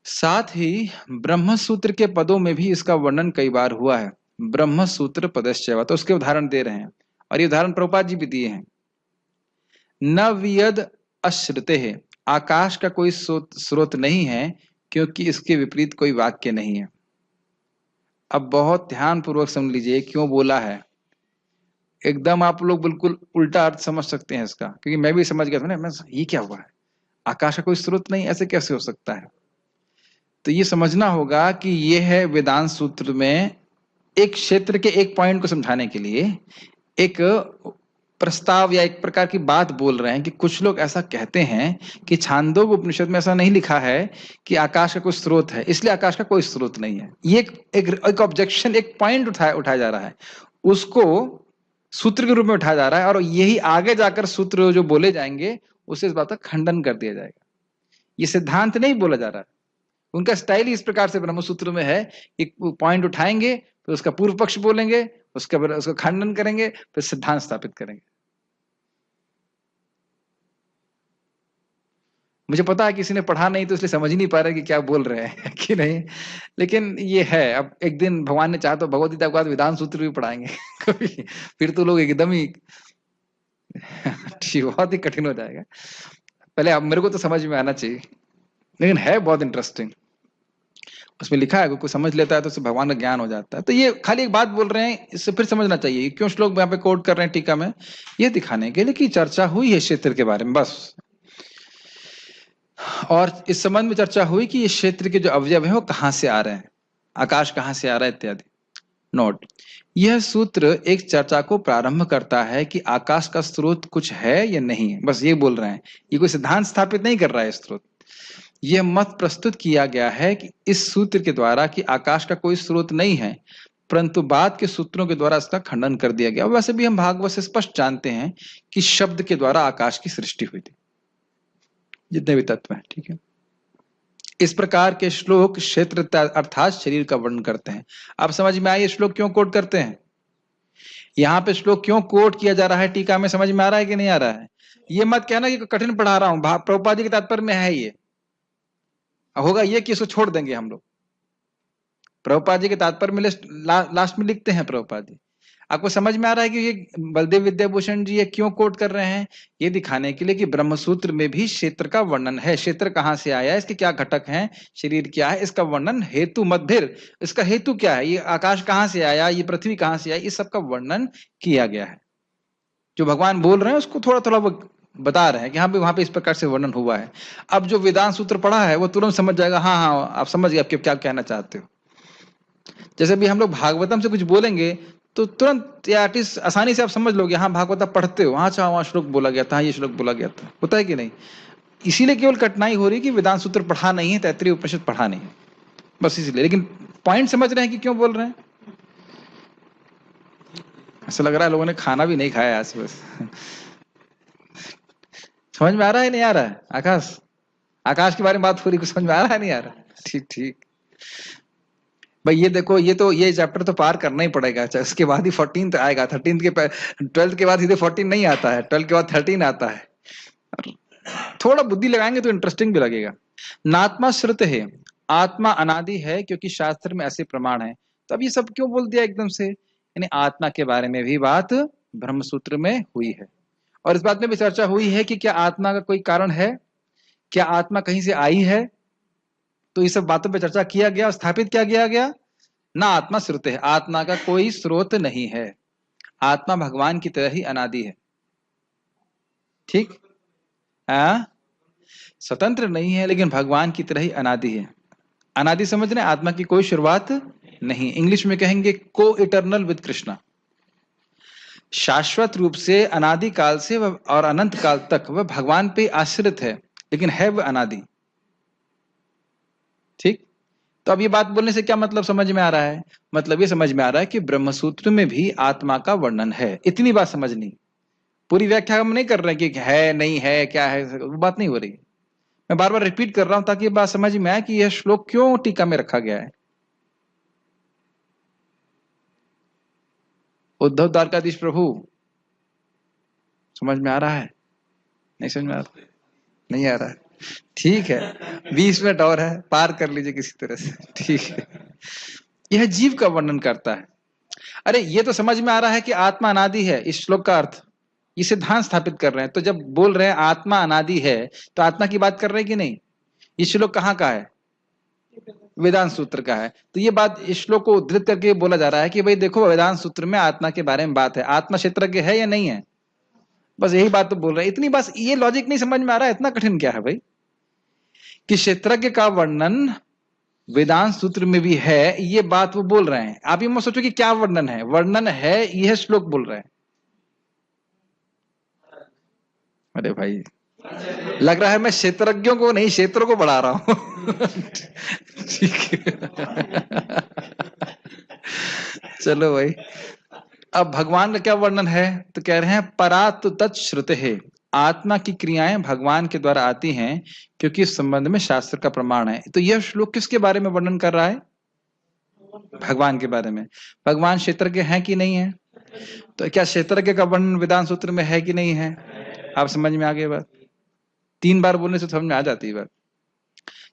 साथ ही ब्रह्म सूत्र के पदों में भी इसका वर्णन कई बार हुआ है। ब्रह्म सूत्र पदश्चैव, तो उसके उदाहरण दे रहे हैं, और ये उदाहरण प्रभुपाद जी भी दिए हैं। न वियद अश्रुते है, आकाश का कोई स्रोत नहीं है क्योंकि इसके विपरीत कोई वाक्य नहीं है। अब बहुत ध्यान पूर्वक समझ लीजिए क्यों बोला है। एकदम आप लोग बिल्कुल उल्टा अर्थ समझ सकते हैं इसका, क्योंकि मैं भी समझ गया था ना, मैं ये क्या हुआ है, आकाश का कोई स्रोत नहीं, ऐसे कैसे हो सकता है। तो ये समझना होगा कि ये है वेदांत सूत्र में एक क्षेत्र के एक पॉइंट को समझाने के लिए एक प्रस्ताव या एक प्रकार की बात बोल रहे हैं कि कुछ लोग ऐसा कहते हैं कि छांदोग्य उपनिषद में ऐसा नहीं लिखा है कि आकाश का कोई स्रोत है, इसलिए आकाश का कोई स्रोत नहीं है। ये एक ऑब्जेक्शन, एक पॉइंट उठाया जा रहा है, उसको सूत्र के रूप में उठाया जा रहा है, और यही आगे जाकर सूत्र जो बोले जाएंगे उसे इस बात का खंडन कर दिया जाएगा। ये सिद्धांत नहीं बोला जा रहा है। उनका स्टाइल इस प्रकार से ब्रह्मसूत्र में है, एक पॉइंट उठाएंगे तो उसका पूर्व पक्ष बोलेंगे, उसका खंडन करेंगे, फिर सिद्धांत स्थापित करेंगे। मुझे पता है किसी ने पढ़ा नहीं तो इसलिए समझ ही नहीं पा रहे कि क्या बोल रहे हैं कि नहीं, लेकिन ये है। अब एक दिन भगवान ने चाहा तो भगवद गीता के बाद वेदांत सूत्र भी पढ़ाएंगे कभी, फिर तो लोग एकदम ही बहुत ही कठिन हो जाएगा। पहले अब मेरे को तो समझ में आना चाहिए, लेकिन है बहुत इंटरेस्टिंग। उसमें लिखा है कोई समझ लेता है तो उसे भगवान का ज्ञान हो जाता है। तो ये खाली एक बात बोल रहे हैं, इससे फिर समझना चाहिए क्यों श्लोक यहाँ पे कोट कर रहे हैं टीका में, ये दिखाने के लिए कि चर्चा हुई है क्षेत्र के बारे में बस। और इस संबंध में चर्चा हुई कि ये क्षेत्र के जो अवयव है वो कहाँ से आ रहे हैं, आकाश कहाँ से आ रहा है इत्यादि। नोट, यह सूत्र एक चर्चा को प्रारंभ करता है कि आकाश का स्रोत कुछ है या नहीं है, बस ये बोल रहे हैं। ये कोई सिद्धांत स्थापित नहीं कर रहा है स्रोत। यह मत प्रस्तुत किया गया है कि इस सूत्र के द्वारा कि आकाश का कोई स्रोत नहीं है, परंतु बाद के सूत्रों के द्वारा इसका खंडन कर दिया गया। वैसे भी हम भागवत से स्पष्ट जानते हैं कि शब्द के द्वारा आकाश की सृष्टि हुई थी, जितने भी तत्व हैं, ठीक है। इस प्रकार के श्लोक क्षेत्र अर्थात शरीर का वर्णन करते हैं। अब समझ में आए श्लोक क्यों कोट करते हैं, यहाँ पे श्लोक क्यों कोट किया जा रहा है, टीका में समझ में आ रहा है कि नहीं आ रहा है। ये मत कहना कि कठिन पढ़ा रहा हूं, प्रभुपाद जी के तात्पर्य में है ये। होगा ये कि इसको छोड़ देंगे हम लोग। प्रभुपाद जी के तात्पर्य में लास्ट में लिखते हैं प्रभुपाद जी। आपको समझ में आ रहा है कि ये बलदेव विद्याभूषण जी ये क्यों कोट कर रहे हैं, ये दिखाने के लिए कि ब्रह्मसूत्र में भी क्षेत्र का वर्णन है। क्षेत्र कहाँ से आया है, इसके क्या घटक हैं, शरीर क्या है, इसका वर्णन हेतु मध्य, इसका हेतु क्या है, ये आकाश कहाँ से आया, ये पृथ्वी कहाँ से आई, इस सब का वर्णन किया गया है। जो भगवान बोल रहे हैं उसको थोड़ा थोड़ा बता रहे हैं कि हाँ भाई वहां पे इस प्रकार से वर्णन हुआ है। अब जो वेदांत सूत्र पढ़ा है वो तुरंत समझ जाएगा, हाँ हाँ आप समझ गए, आप क्या कहना चाहते हो। जैसे भी हम लोग भागवतम से कुछ बोलेंगे तो तुरंत या एटलीस्ट आसानी से आप समझ लोगे, हाँ भागवतम पढ़ते हो, हाँ अच्छा वहां श्लोक बोला गया था, ये श्लोक बोला गया था, होता है कि नहीं। इसीलिए केवल कठिनाई हो रही है कि वेदांत सूत्र पढ़ा नहीं है, तैत्तिरीय उपनिषद पढ़ा नहीं है, बस इसलिए। लेकिन पॉइंट समझ रहे हैं कि क्यों बोल रहे हैं। ऐसा लग रहा है लोगों ने खाना भी नहीं खाया आज बस समझ में आ रहा है नहीं आ रहा है। आकाश, आकाश के बारे में बात हो रही, कुछ समझ में आ रहा है नहीं आ रहा। ठीक ठीक भाई, ये देखो, ये चैप्टर तो पार करना ही पड़ेगा। उसके बाद ही 14th आएगा, 13th के 12th के बाद सीधे 14 नहीं आता है, 12 के बाद 13 आता है। थोड़ा बुद्धि लगाएंगे तो इंटरेस्टिंग भी लगेगा। नात्मा श्रुत है, आत्मा अनादि है क्योंकि शास्त्र में ऐसे प्रमाण है। तो अब ये सब क्यों बोल दिया एकदम से? यानी आत्मा के बारे में भी बात ब्रह्म सूत्र में हुई है, और इस बात में भी चर्चा हुई है कि क्या आत्मा का कोई कारण है, क्या आत्मा कहीं से आई है। तो ये सब बातों पर चर्चा किया गया और स्थापित क्या किया गया? ना आत्मा श्रुत है, आत्मा का कोई स्रोत नहीं है, आत्मा भगवान की तरह ही अनादि है। ठीक, स्वतंत्र नहीं है लेकिन भगवान की तरह ही अनादि है। अनादि समझ रहे हैं, आत्मा की कोई शुरुआत नहीं, इंग्लिश में कहेंगे को इटर्नल विद कृष्णा। शाश्वत रूप से अनादि काल से वह और अनंत काल तक वह भगवान पे आश्रित है, लेकिन है वह अनादि। ठीक, तो अब ये बात बोलने से क्या मतलब समझ में आ रहा है? मतलब ये समझ में आ रहा है कि ब्रह्मसूत्र में भी आत्मा का वर्णन है, इतनी बात समझनी। पूरी व्याख्या हम नहीं कर रहे कि है नहीं है क्या है, वो बात नहीं हो रही। मैं बार बार रिपीट कर रहा हूं ताकि ये बात समझ में आए कि यह श्लोक क्यों टीका में रखा गया है। उद्धव द्वारकाधीश प्रभु, समझ में आ रहा है? नहीं समझ में आ रहा? नहीं आ रहा है, ठीक है, 20 मिनट और है, पार कर लीजिए किसी तरह से। ठीक है, यह जीव का वर्णन करता है। अरे ये तो समझ में आ रहा है कि आत्मा अनादि है, इस श्लोक का अर्थ ये सिद्धांत स्थापित कर रहे हैं। तो जब बोल रहे हैं आत्मा अनादि है तो आत्मा की बात कर रहे हैं कि नहीं? ये श्लोक कहाँ का है? वेदांत सूत्र का है। तो ये बात इस श्लोक को उद्धृत करके बोला जा रहा है कि भाई देखो, वेदांत सूत्र में आत्मा के बारे में बात है, आत्मा क्षेत्रज्ञ है या नहीं है, बस यही बात तो बोल रहे हैं। इतनी बस ये लॉजिक नहीं समझ में आ रहा है, इतना कठिन क्या है भाई कि क्षेत्रज्ञ का वर्णन वेदांत सूत्र में भी है, ये बात वो बोल रहे हैं। आप ये मत सोचो कि क्या वर्णन है, वर्णन है, यह श्लोक बोल रहे हैं। अरे भाई लग रहा है मैं क्षेत्रज्ञों को नहीं, क्षेत्रों को बढ़ा रहा हूं। ठीक है, चलो भाई। अब भगवान का क्या वर्णन है? तो कह रहे हैं परात तत्श्रुत है, आत्मा की क्रियाएं भगवान के द्वारा आती हैं क्योंकि इस संबंध में शास्त्र का प्रमाण है। तो यह श्लोक किसके बारे में वर्णन कर रहा है? भगवान के बारे में। भगवान क्षेत्रज्ञ हैं कि नहीं है? तो क्या क्षेत्रज्ञ का वर्णन वेदांत सूत्र में है कि नहीं है? आप समझ में आ गई बात? 3 बार बोलने से समझ में आ जाती है बात।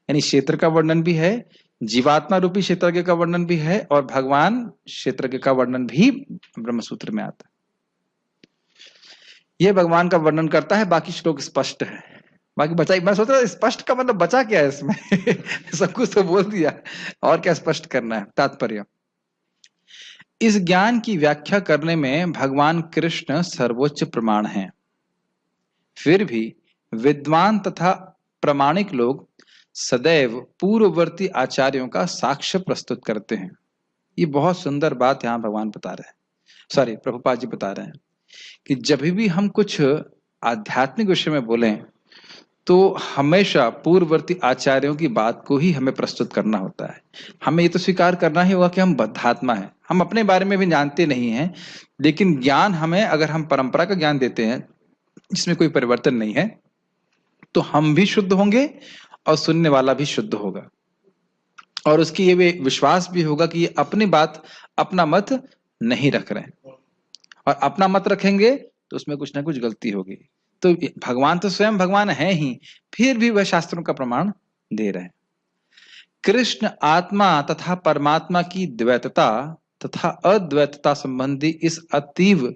यानी क्षेत्र का वर्णन भी है, जीवात्मा रूपी क्षेत्रज्ञ का वर्णन भी है, और भगवान क्षेत्रज्ञ का वर्णन भी ब्रह्मसूत्र में आता है। यह भगवान का वर्णन करता है, बाकी श्लोक स्पष्ट है। बाकी बचा, मैं सोच रहा स्पष्ट का मतलब बचा क्या है इसमें? सब कुछ तो बोल दिया, और क्या स्पष्ट करना है? तात्पर्य, इस ज्ञान की व्याख्या करने में भगवान कृष्ण सर्वोच्च प्रमाण हैं। फिर भी विद्वान तथा प्रामाणिक लोग सदैव पूर्ववर्ती आचार्यों का साक्ष्य प्रस्तुत करते हैं। ये बहुत सुंदर बात यहां भगवान बता रहे हैं, सॉरी प्रभुपाद जी बता रहे हैं कि जब भी हम कुछ आध्यात्मिक विषय में बोलें तो हमेशा पूर्ववर्ती आचार्यों की बात को ही हमें प्रस्तुत करना होता है। हमें ये तो स्वीकार करना ही होगा कि हम बद्धात्मा हैं, हम अपने बारे में भी जानते नहीं हैं, लेकिन ज्ञान हमें, अगर हम परंपरा का ज्ञान देते हैं जिसमें कोई परिवर्तन नहीं है, तो हम भी शुद्ध होंगे और सुनने वाला भी शुद्ध होगा, और उसकी ये विश्वास भी होगा कि ये अपनी बात, अपना मत नहीं रख रहे हैं, और अपना मत रखेंगे तो उसमें कुछ ना कुछ गलती होगी। तो भगवान तो स्वयं भगवान है ही, फिर भी वह शास्त्रों का प्रमाण दे रहे हैं। कृष्ण आत्मा तथा परमात्मा की द्वैतता तथा अद्वैतता संबंधी इस अतीव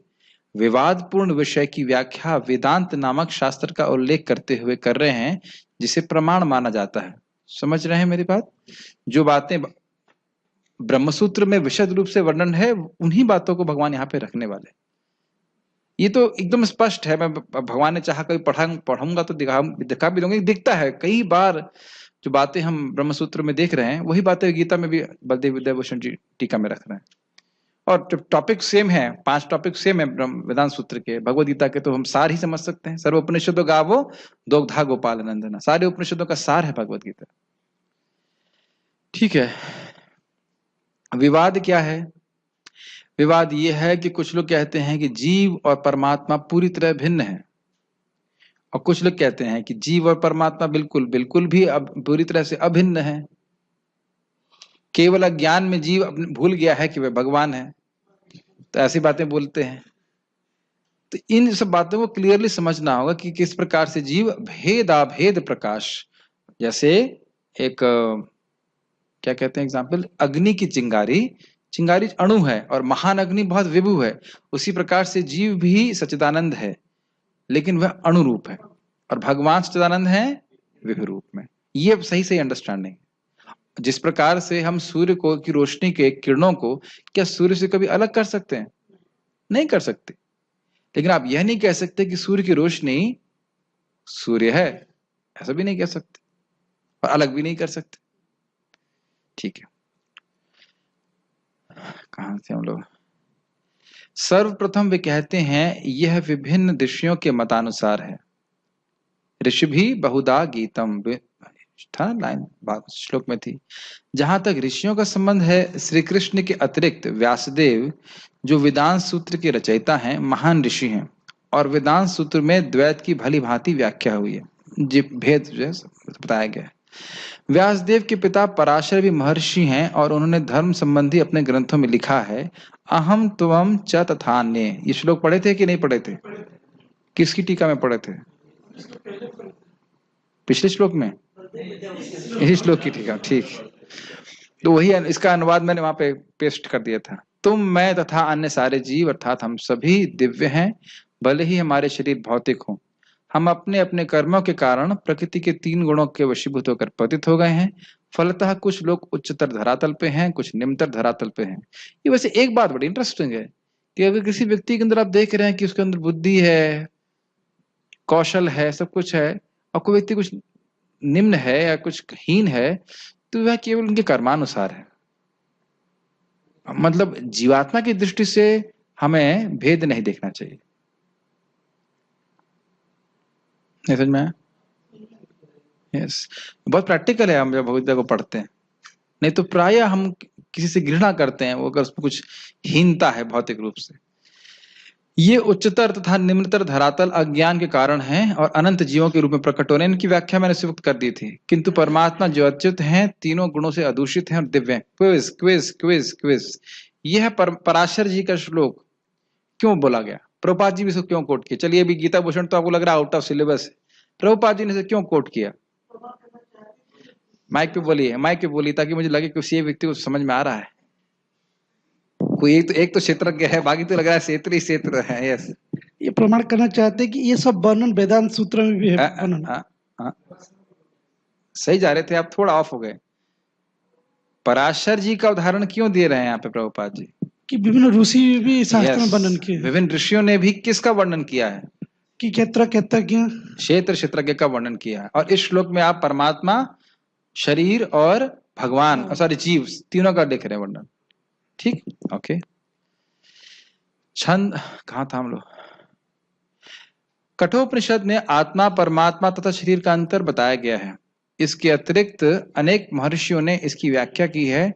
विवादपूर्ण विषय की व्याख्या वेदांत नामक शास्त्र का उल्लेख करते हुए कर रहे हैं, जिसे प्रमाण माना जाता है। समझ रहे हैं मेरी बात? जो बातें ब्रह्मसूत्र में विशद रूप से वर्णन है, उन्हीं बातों को भगवान यहाँ पे रखने वाले। ये तो एकदम स्पष्ट है। मैं भगवान ने चाहा कभी पढ़ाऊंगा तो दिखा भी दूंगा, दिखता है कई बार। जो बातें हम ब्रह्मसूत्र में देख रहे हैं वही बातें गीता में भी बलदेव विद्याभूषण जी टीका में रख रहे हैं। और टॉपिक सेम है, 5 टॉपिक सेम है वेदांत सूत्र के, भगवद गीता के, तो हम सार ही समझ सकते हैं। सर्व उपनिषदों गावो दोग्धा गोपाल नंदना, सारे उपनिषदों का सार है भगवद गीता। ठीक है, विवाद क्या है? विवाद यह है कि कुछ लोग कहते हैं कि जीव और परमात्मा पूरी तरह भिन्न है, और कुछ लोग कहते हैं कि जीव और परमात्मा बिल्कुल बिल्कुल भी अब पूरी तरह से अभिन्न है। केवल अज्ञान में जीव भूल गया है कि वह भगवान है, तो ऐसी बातें बोलते हैं। तो इन सब बातों को क्लियरली समझना होगा कि किस प्रकार से जीव भेदाभेद प्रकाश, जैसे एक क्या कहते हैं एग्जाम्पल, अग्नि की चिंगारी, चिंगारी अणु है और महान अग्नि बहुत विभु है। उसी प्रकार से जीव भी सच्चिदानंद है, लेकिन वह अणु रूप है, और भगवान सच्चिदानंद है विभु रूप में। ये सही सही अंडरस्टैंडिंग। जिस प्रकार से हम सूर्य को की रोशनी के किरणों को क्या सूर्य से कभी अलग कर सकते हैं? नहीं कर सकते। लेकिन आप यह नहीं कह सकते कि सूर्य की रोशनी सूर्य है, ऐसा भी नहीं कह सकते, और अलग भी नहीं कर सकते। ठीक है, कहां से हम लोग? सर्वप्रथम वे कहते हैं यह विभिन्न ऋषियों के मतानुसार है। ऋषि भी बहुधा गीतम था, लाइन श्लोक में थी। जहां तक ऋषियों का संबंध है, श्री कृष्ण के अतिरिक्त व्यासदेव जो वेदांत सूत्र के रचयिता हैं, महान ऋषि हैं, और वेदांत सूत्र में द्वैत की भली भांति व्याख्या हुई है, जी भेद बताया गया है। व्यासदेव के पिता पराशर भी महर्षि हैं, और उन्होंने धर्म संबंधी अपने ग्रंथों में लिखा है, अहम त्वम च तथान्ये। ये श्लोक पढ़े थे कि नहीं पढ़े थे? किसकी टीका में पढ़े थे? पिछले श्लोक में, इसी श्लोक की टीका। ठीक, तो वही इसका अनुवाद मैंने वहां पे पेस्ट कर दिया था। तुम, मैं तथा अन्य सारे जीव अर्थात हम सभी दिव्य हैं, भले ही हमारे शरीर भौतिक हों। हम अपने अपने कर्मों के कारण प्रकृति के 3 गुणों के वशीभूत होकर पतित हो गए हैं। फलतः कुछ लोग उच्चतर धरातल पे हैं, कुछ निम्नतर धरातल पे हैं। ये वैसे एक बात बड़ी इंटरेस्टिंग है कि अगर किसी व्यक्ति के अंदर आप देख रहे हैं कि उसके अंदर बुद्धि है, कौशल है, सब कुछ है, और कोई व्यक्ति कुछ निम्न है या कुछ हीन है, तो वह केवल उनके कर्मानुसार है। मतलब जीवात्मा की दृष्टि से हमें भेद नहीं देखना चाहिए। नहीं समझ में आया? यस, बहुत प्रैक्टिकल है हम जब भगवद गीता को पढ़ते हैं। नहीं तो प्राय हम किसी से घृणा करते हैं वो अगर उसमें कुछ हीनता है भौतिक रूप से। ये उच्चतर तथा निम्नतर धरातल अज्ञान के कारण हैं और अनंत जीवों के रूप में प्रकट हो रहे हैं। इनकी व्याख्या मैंने सुक्त कर दी थी। किंतु परमात्मा जो अच्युत हैं, तीनों गुणों से अदूषित हैं और दिव्य हैं। क्विज क्विज क्विज क्विज, यह पराशर जी का श्लोक क्यों बोला गया? प्रभुपाद जी भी इसको क्यों कोट किया? चलिए अभी गीता भूषण तो आपको लग रहा है आउट ऑफ सिलेबस है, प्रभुपाद जी ने इसे क्यों कोट किया? माइक पे बोलिए, माइक पे बोलिए, ताकि मुझे लगे कि किसी व्यक्ति को समझ में आ रहा है। कोई एक तो क्षेत्रज्ञ है, बाकी तो लग रहा है क्षेत्र है। यस, ये प्रमाण करना चाहते हैं कि ये सब वर्णन वेदांत सूत्र में भी है। वर्णन सही जा रहे थे आप, थोड़ा ऑफ हो गए। पराशर जी का उदाहरण क्यों दे रहे हैं यहाँ पे प्रभुपाद जी? कि विभिन्न ऋषि भी शास्त्र में वर्णन किए। विभिन्न ऋषियों ने भी किसका वर्णन किया है? कि क्षेत्रज्ञ का वर्णन किया है। और इस श्लोक में आप परमात्मा, शरीर और भगवान, सॉरी जीव, तीनों का देख रहे हैं वर्णन। ठीक, ओके। छंद कहां था हम लोग? कठोपनिषद में आत्मा, परमात्मा तथा शरीर का अंतर बताया गया है। इसके अतिरिक्त अनेक महर्षियों ने इसकी व्याख्या की है,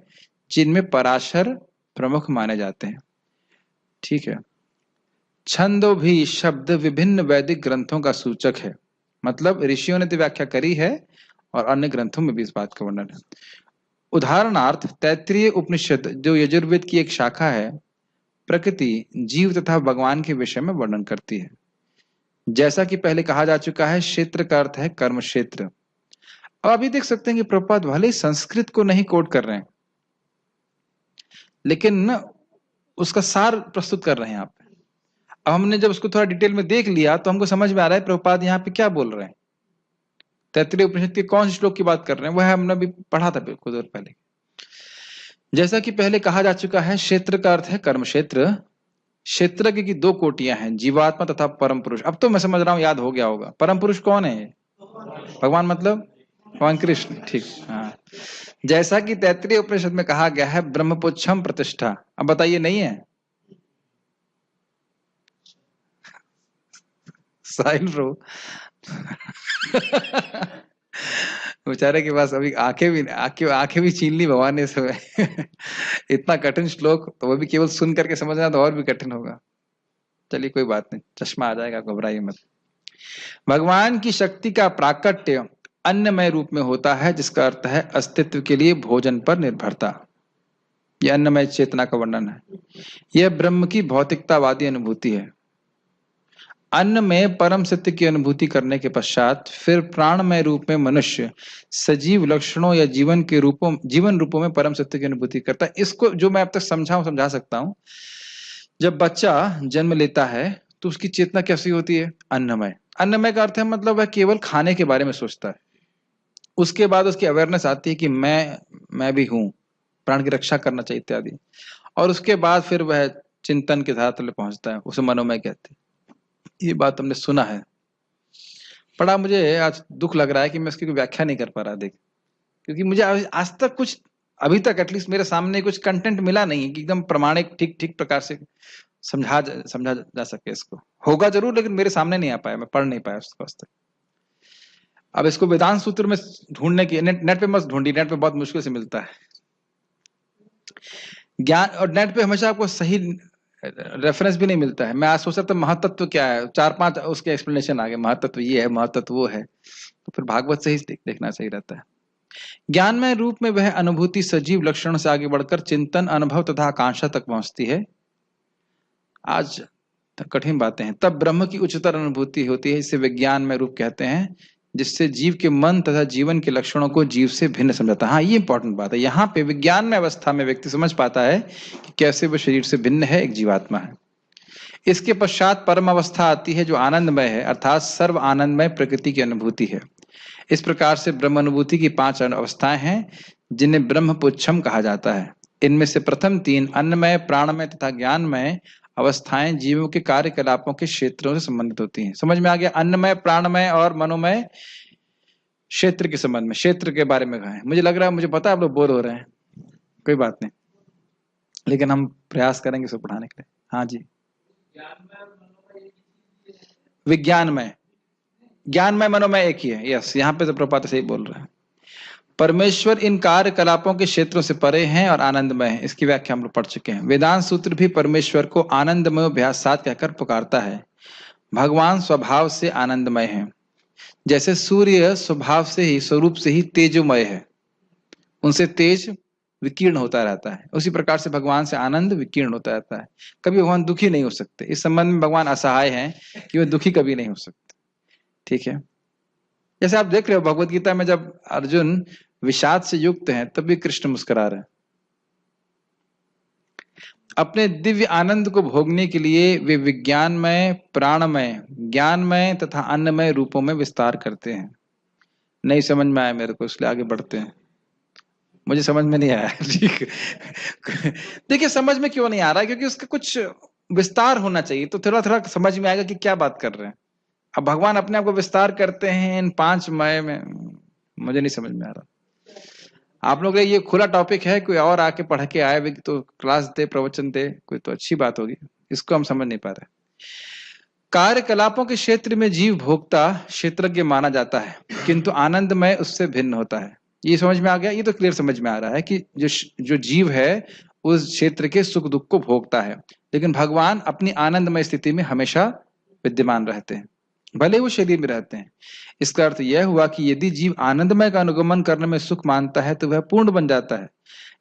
जिनमें पराशर प्रमुख माने जाते हैं। ठीक है। छंदो भी शब्द विभिन्न वैदिक ग्रंथों का सूचक है। मतलब ऋषियों ने तो व्याख्या करी है और अन्य ग्रंथों में भी इस बात का वर्णन है। उदाहरणार्थ तैत्तिरीय उपनिषद जो यजुर्वेद की एक शाखा है, प्रकृति, जीव तथा भगवान के विषय में वर्णन करती है। जैसा कि पहले कहा जा चुका है, क्षेत्र का अर्थ है कर्म क्षेत्र। अब अभी देख सकते हैं कि प्रभुपाद भले ही संस्कृत को नहीं कोट कर रहे हैं, लेकिन उसका सार प्रस्तुत कर रहे हैं यहाँ पे। अब हमने जब उसको थोड़ा डिटेल में देख लिया तो हमको समझ में आ रहा है प्रभुपाद यहाँ पे क्या बोल रहे हैं। तैत्तिरीय उपनिषद के कौन से श्लोक की बात कर रहे हैं, वह हमने भी पढ़ा था कुछ देर पहले। जैसा कि पहले कहा जा चुका है, क्षेत्र का अर्थ है कर्म क्षेत्र। क्षेत्रज्ञ की 2 कोटियां हैं, जीवात्मा तथा परम पुरुष। अब तो मैं समझ रहा हूं, याद हो गया होगा। परम पुरुष कौन है? भगवान, मतलब भगवान कृष्ण। ठीक, हाँ। जैसा कि तैत्तिरीय उपनिषद में कहा गया है, ब्रह्मपुच्छम प्रतिष्ठा। अब बताइए, नहीं है? साहिल रो बेचारे के पास अभी आंखें भी छीन ली भगवान ने समय इतना कठिन श्लोक, तो वो भी केवल सुन करके समझना तो और भी कठिन होगा। चलिए कोई बात नहीं, चश्मा आ जाएगा, घबराइए मत। भगवान की शक्ति का प्राकट्य अन्नमय रूप में होता है, जिसका अर्थ है अस्तित्व के लिए भोजन पर निर्भरता। यह अन्नमय चेतना का वर्णन है। यह ब्रह्म की भौतिकतावादी अनुभूति है। अन्न में परम सत्य की अनुभूति करने के पश्चात फिर प्राणमय रूप में मनुष्य सजीव लक्षणों या जीवन रूपों में परम सत्य की अनुभूति करता है। इसको जो मैं अब तक समझा सकता हूं, जब बच्चा जन्म लेता है तो उसकी चेतना कैसी होती है? अन्नमय। अन्नमय का अर्थ है मतलब वह केवल खाने के बारे में सोचता है। उसके बाद उसकी अवेयरनेस आती है कि मैं भी हूं, प्राण की रक्षा करना चाहिए इत्यादि, और उसके बाद फिर वह चिंतन के धारा तले पहुंचता है, उसे मनोमय कहते हैं। ये बात हमने सुना है, बड़ा मुझे आज दुख लग रहा है कि मैं इसकी कोई व्याख्या नहीं कर पा रहा, देख, क्योंकि मुझे आज तक कुछ, अभी तक एटलीस्ट मेरे सामने कुछ कंटेंट मिला नहीं है कि एकदम प्रमाणिक ठीक प्रकार से समझा जा सके। इसको होगा जरूर, लेकिन मेरे सामने नहीं आ पाया, मैं पढ़ नहीं पाया उसको आज तक। अब इसको वेदांत सूत्र में ढूंढने की, नेट पे मत ढूंढिए, नेट पे बहुत मुश्किल से मिलता है ज्ञान, और नेट पे हमेशा आपको सही रेफरेंस भी नहीं मिलता है। मैं आज सोच सकता महातत्व क्या है, 4-5 उसके एक्सप्लेनेशन आ गए, महातत्व ये है, महातत्व वो है, तो फिर भागवत से ही देखना सही रहता है। ज्ञानमय रूप में वह अनुभूति सजीव लक्षण से आगे बढ़कर चिंतन, अनुभव तथा आकांक्षा तक पहुंचती है। आज कठिन बातें हैं। तब ब्रह्म की उच्चतर अनुभूति होती है, इसे विज्ञान में रूप कहते हैं, जिससे जीव के मन तथा जीवन के लक्षणों को जीव से भिन्न समझाता है। हाँ, ये इंपॉर्टेंट बात है। यहाँ पे विज्ञान में अवस्था में व्यक्ति समझ पाता है कि कैसे वह शरीर से भिन्न है, एक जीवात्मा है। इसके पश्चात परम अवस्था आती है जो आनंदमय है, अर्थात सर्व आनंदमय प्रकृति की अनुभूति है। इस प्रकार से ब्रह्म अनुभूति की 5 अवस्थाएं हैं, जिन्हें ब्रह्मपुच्छम कहा जाता है। इनमें से प्रथम 3 अन्नमय, प्राणमय तथा ज्ञानमय अवस्थाएं जीवों के कार्यकलापों के क्षेत्रों से संबंधित होती हैं। समझ में आ गया? अन्नमय, प्राणमय और मनोमय क्षेत्र के संबंध में, क्षेत्र के बारे में कहा। मुझे लग रहा है, मुझे पता है आप लोग बोर हो रहे हैं, कोई बात नहीं, लेकिन हम प्रयास करेंगे इसको पढ़ाने के लिए। हाँ जी, विज्ञानमय, ज्ञानमय, मनोमय एक ही है। यस, यहाँ पे तो प्रपात सही बोल रहा है। परमेश्वर इन कार्यकलापों के क्षेत्रों से परे हैं और आनंदमय है। इसकी व्याख्या हम लोग पढ़ चुके हैं। वेदांत सूत्र भी परमेश्वर को आनंदमय अभ्यासात कहकर पुकारता है। भगवान स्वभाव से आनंदमय है, जैसे सूर्य स्वभाव से ही, स्वरूप से ही तेजोमय है, उनसे तेज विकीर्ण होता रहता है, उसी प्रकार से भगवान से आनंद विकीर्ण होता रहता है। कभी भगवान दुखी नहीं हो सकते। इस संबंध में भगवान असहाय हैं कि वह दुखी कभी नहीं हो सकते। ठीक है, जैसे आप देख रहे हो भगवत गीता में जब अर्जुन विषाद से युक्त हैं, तब भी कृष्ण मुस्कुरा रहे हैं। अपने दिव्य आनंद को भोगने के लिए वे विज्ञानमय, प्राणमय, ज्ञानमय तथा अन्नमय रूपों में विस्तार करते हैं। नहीं समझ में आया मेरे को, इसलिए आगे बढ़ते हैं। मुझे समझ में नहीं आया। ठीक, देखिए समझ में क्यों नहीं आ रहा है, क्योंकि उसका कुछ विस्तार होना चाहिए, तो थोड़ा थोड़ा समझ में आएगा कि क्या बात कर रहे हैं। अब भगवान अपने आप को विस्तार करते हैं इन 5 मय में, मुझे नहीं समझ में आ रहा। आप लोग ये खुला टॉपिक है, कोई और आके पढ़ के आए भी तो क्लास दे, प्रवचन दे, कोई तो अच्छी बात होगी। इसको हम समझ नहीं पा रहे। कार्यकलापों के क्षेत्र में जीव भोक्ता क्षेत्रज्ञ माना जाता है, किंतु आनंदमय उससे भिन्न होता है। ये समझ में आ गया? ये तो क्लियर समझ में आ रहा है कि जो जीव है उस क्षेत्र के सुख दुख को भोगता है, लेकिन भगवान अपनी आनंदमय स्थिति में हमेशा विद्यमान रहते हैं, भले वो शरीर में रहते हैं। इसका अर्थ यह हुआ कि यदि जीव आनंदमय का अनुगमन करने में सुख मानता है तो वह पूर्ण बन जाता है,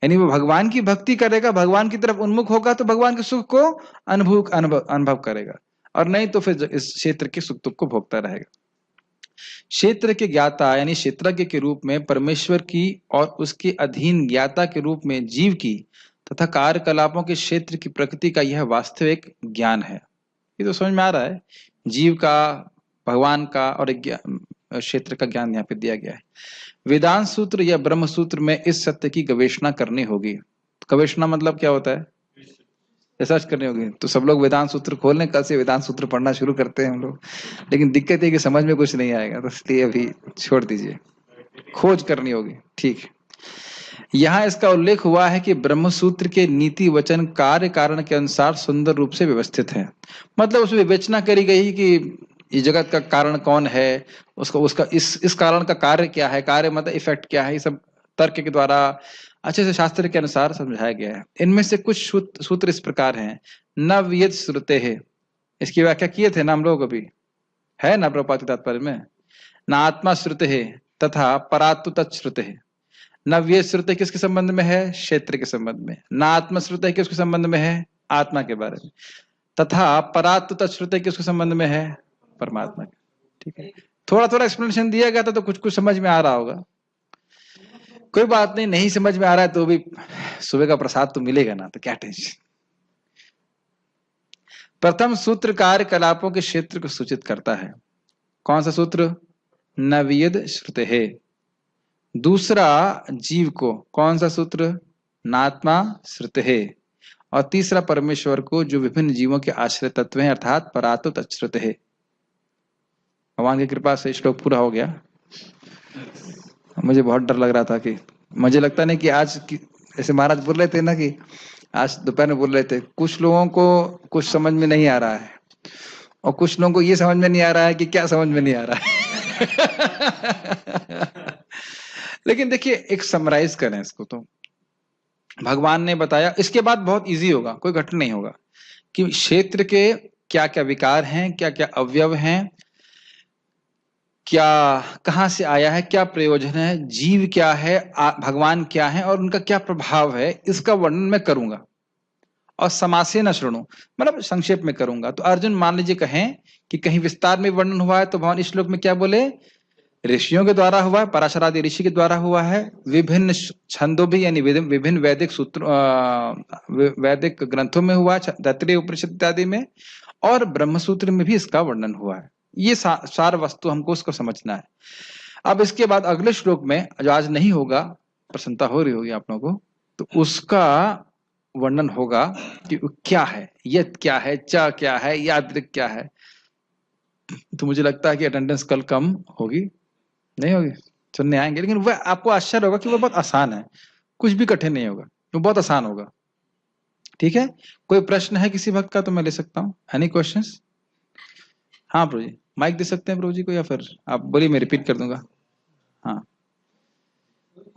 यानी वो भगवान की भक्ति करेगा, भगवान की तरफ उन्मुख होगा तो भगवान के सुख को अनुभव करेगा, और नहीं तो फिर इस क्षेत्र के सुख दुख को भोगता रहेगा। क्षेत्र के ज्ञाता यानी क्षेत्रज्ञ के रूप में परमेश्वर की और उसके अधीन ज्ञाता के रूप में जीव की तथा कार्यकलापों के क्षेत्र की प्रकृति का यह वास्तविक ज्ञान है। ये तो समझ में आ रहा है, जीव का, भगवान का और क्षेत्र का ज्ञान यहाँ पे दिया गया है। वेदांत सूत्र या ब्रह्म सूत्र में इस सत्य की गवेषणा करनी होगी। गवेषणा मतलब क्या होता है? रिसर्च करनी होगी। तो सब लोग वेदांत सूत्र खोलने, कल से वेदांत सूत्र पढ़ना शुरू करते हैं हम लोग, लेकिन दिक्कत है कि समझ में कुछ नहीं आएगा, तो इसलिए अभी छोड़ दीजिए, खोज करनी होगी। ठीक, यहाँ इसका उल्लेख हुआ है कि ब्रह्म सूत्र के नीति वचन कार्य कारण के अनुसार सुंदर रूप से व्यवस्थित है। मतलब उसमें विवेचना करी गई कि ये जगत का कारण कौन है, उसका इस कारण का कार्य क्या है, कार्य मतलब इफेक्ट क्या है, ये सब तर्क के द्वारा अच्छे से शास्त्र के अनुसार समझाया गया है। इनमें से कुछ सूत्र इस प्रकार हैं। न वियत श्रुते है, इसकी व्याख्या किए थे ना हम लोग, अभी है ना प्रपात तात्पर्य में। न आत्मा श्रुते है तथा परात्तु तत्श्रुते है। न व्यय श्रुते किसके संबंध में है? क्षेत्र के संबंध में। न आत्मा श्रुते किसके संबंध में है? आत्मा के बारे में। तथा परात्व तच्छ्रुते किसके संबंध में है? परमात्मा के। ठीक है, थोड़ा थोड़ा एक्सप्लेनेशन दिया गया था तो कुछ कुछ समझ में आ रहा होगा। कोई बात नहीं, नहीं समझ में आ रहा है तो भी सुबह का प्रसाद तो मिलेगा ना, तो क्या टेंशन। प्रथम सूत्र कार्यकलापों के क्षेत्र को सूचित करता है। कौन सा सूत्र? नवियद श्रुते है। दूसरा जीव को, कौन सा सूत्र? नात्मा श्रुते है। और तीसरा परमेश्वर को, जो विभिन्न जीवों के आश्रय तत्व हैं, अर्थात परातो तच्छ्रुत है। भगवान की कृपा से श्लोक पूरा हो गया। मुझे बहुत डर लग रहा था कि मुझे लगता नहीं कि आज ऐसे महाराज बोल रहे थे ना कि आज दोपहर में बोल रहे थे, कुछ लोगों को कुछ समझ में नहीं आ रहा है और कुछ लोगों को ये समझ में नहीं आ रहा है कि क्या समझ में नहीं आ रहा है। लेकिन देखिए, एक समराइज करें इसको तो भगवान ने बताया। इसके बाद बहुत इजी होगा, कोई कठिन नहीं होगा कि क्षेत्र के क्या क्या विकार हैं, क्या क्या अवयव हैं, क्या कहां से आया है, क्या प्रयोजन है, जीव क्या है, भगवान क्या है और उनका क्या प्रभाव है, इसका वर्णन मैं करूंगा। और समासे न श्रृणु, मतलब संक्षेप में करूंगा। तो अर्जुन मान लीजिए कहें कि कहीं विस्तार में वर्णन हुआ है तो भगवान इस श्लोक में क्या बोले? ऋषियों के द्वारा हुआ है, पराशर आदि ऋषि के द्वारा हुआ है, विभिन्न छंदों भी यानी विभिन्न वैदिक सूत्र वैदिक ग्रंथों में हुआ है, तैत्तिरीय उपनिषद इत्यादि में, और ब्रह्मसूत्र में भी इसका वर्णन हुआ है। ये सार वस्तु हमको उसको समझना है। अब इसके बाद अगले श्लोक में, जो आज नहीं होगा, प्रसन्नता हो रही होगी आप लोगों को, तो उसका वर्णन होगा कि क्या है, यत क्या है, च क्या है, यादृक क्या है। तो मुझे लगता है कि अटेंडेंस कल कम होगी, नहीं होगी, सुनने आएंगे, लेकिन वह आपको आश्चर्य होगा कि वह बहुत आसान है, कुछ भी कठिन नहीं होगा, वो बहुत आसान होगा। ठीक है, कोई प्रश्न है किसी भक्त का तो मैं ले सकता हूँ। Any questions? हाँ प्रभु जी, माइक दे सकते हैं प्रभु जी को, या फिर आप बोलिए, मैं रिपीट कर दूंगा। हाँ,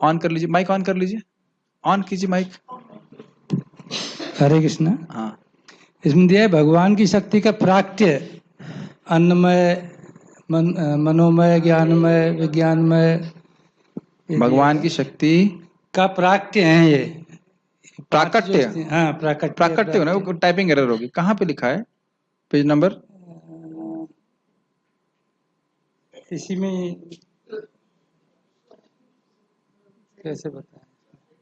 ऑन कर लीजिए, माइक ऑन कर लीजिए, ऑन कीजिए माइक। हरे कृष्ण। हाँ, इसमें दिया है भगवान की शक्ति का प्राक्ट्य अन्नमय, मनोमय, ज्ञानमय, विज्ञानमय। भगवान की शक्ति का प्राक्ट्य है ये, प्राकट्य। हाँ, प्राकट्य। प्राकट्य होना, वो टाइपिंग एरर होगी। कहाँ पे लिखा है? Page number? इसी में कैसे बताएं?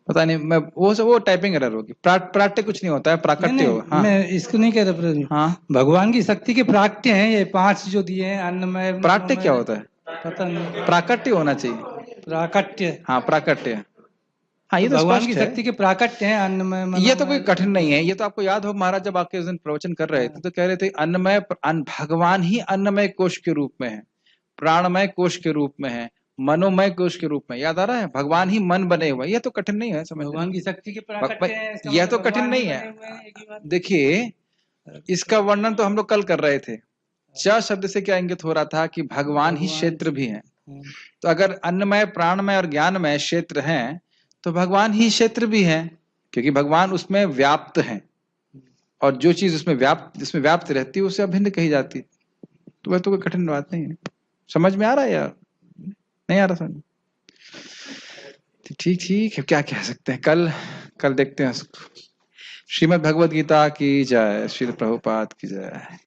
पता नहीं, मैं वो टाइपिंग एरर होगी। प्राट्य कुछ नहीं होता है, प्राकट्य होगा। हाँ, मैं इसको नहीं कह रहा। हाँ, भगवान की शक्ति के प्राक्ट्य हैं ये 5 जो दिए हैं, अन्नमय। प्राट्य क्या होता है? पता नहीं, प्राकट्य होना चाहिए। प्राकट्य। हाँ, प्राकट्य। हाँ, ये तो भगवान की स्पष्ट है। शक्ति के प्राकट्य हैं, अन्नमय। ये तो कोई कठिन नहीं है। ये तो आपको याद हो, महाराज जब आपके उस दिन प्रवचन कर रहे थे तो कह रहे थे अन्नमय, भगवान ही अन्नमय कोश के रूप में है, प्राणमय कोश के रूप में है, मनोमय कोश के रूप में। याद आ रहा है? भगवान ही मन बने हुए। यह तो कठिन नहीं है समझ। भगवान की शक्ति के प्राकट्य हैं, यह तो कठिन नहीं है। देखिए, इसका वर्णन तो हम लोग कल कर रहे थे। च शब्द से क्या इंगित हो रहा था कि भगवान ही क्षेत्र भी है। तो अगर अन्नमय, प्राणमय और ज्ञानमय क्षेत्र हैं तो भगवान ही क्षेत्र भी है, क्योंकि भगवान उसमें व्याप्त हैं, और जो चीज उसमें जिसमें व्याप्त रहती है उसे अभिन्न कही जाती। तो वह तो कोई कठिन बात नहीं है। समझ में आ रहा है या नहीं आ रहा समझ? ठीक है, क्या कह सकते हैं। कल देखते हैं उसको। श्रीमद् भगवद गीता की जय। श्रील प्रभुपाद की जय।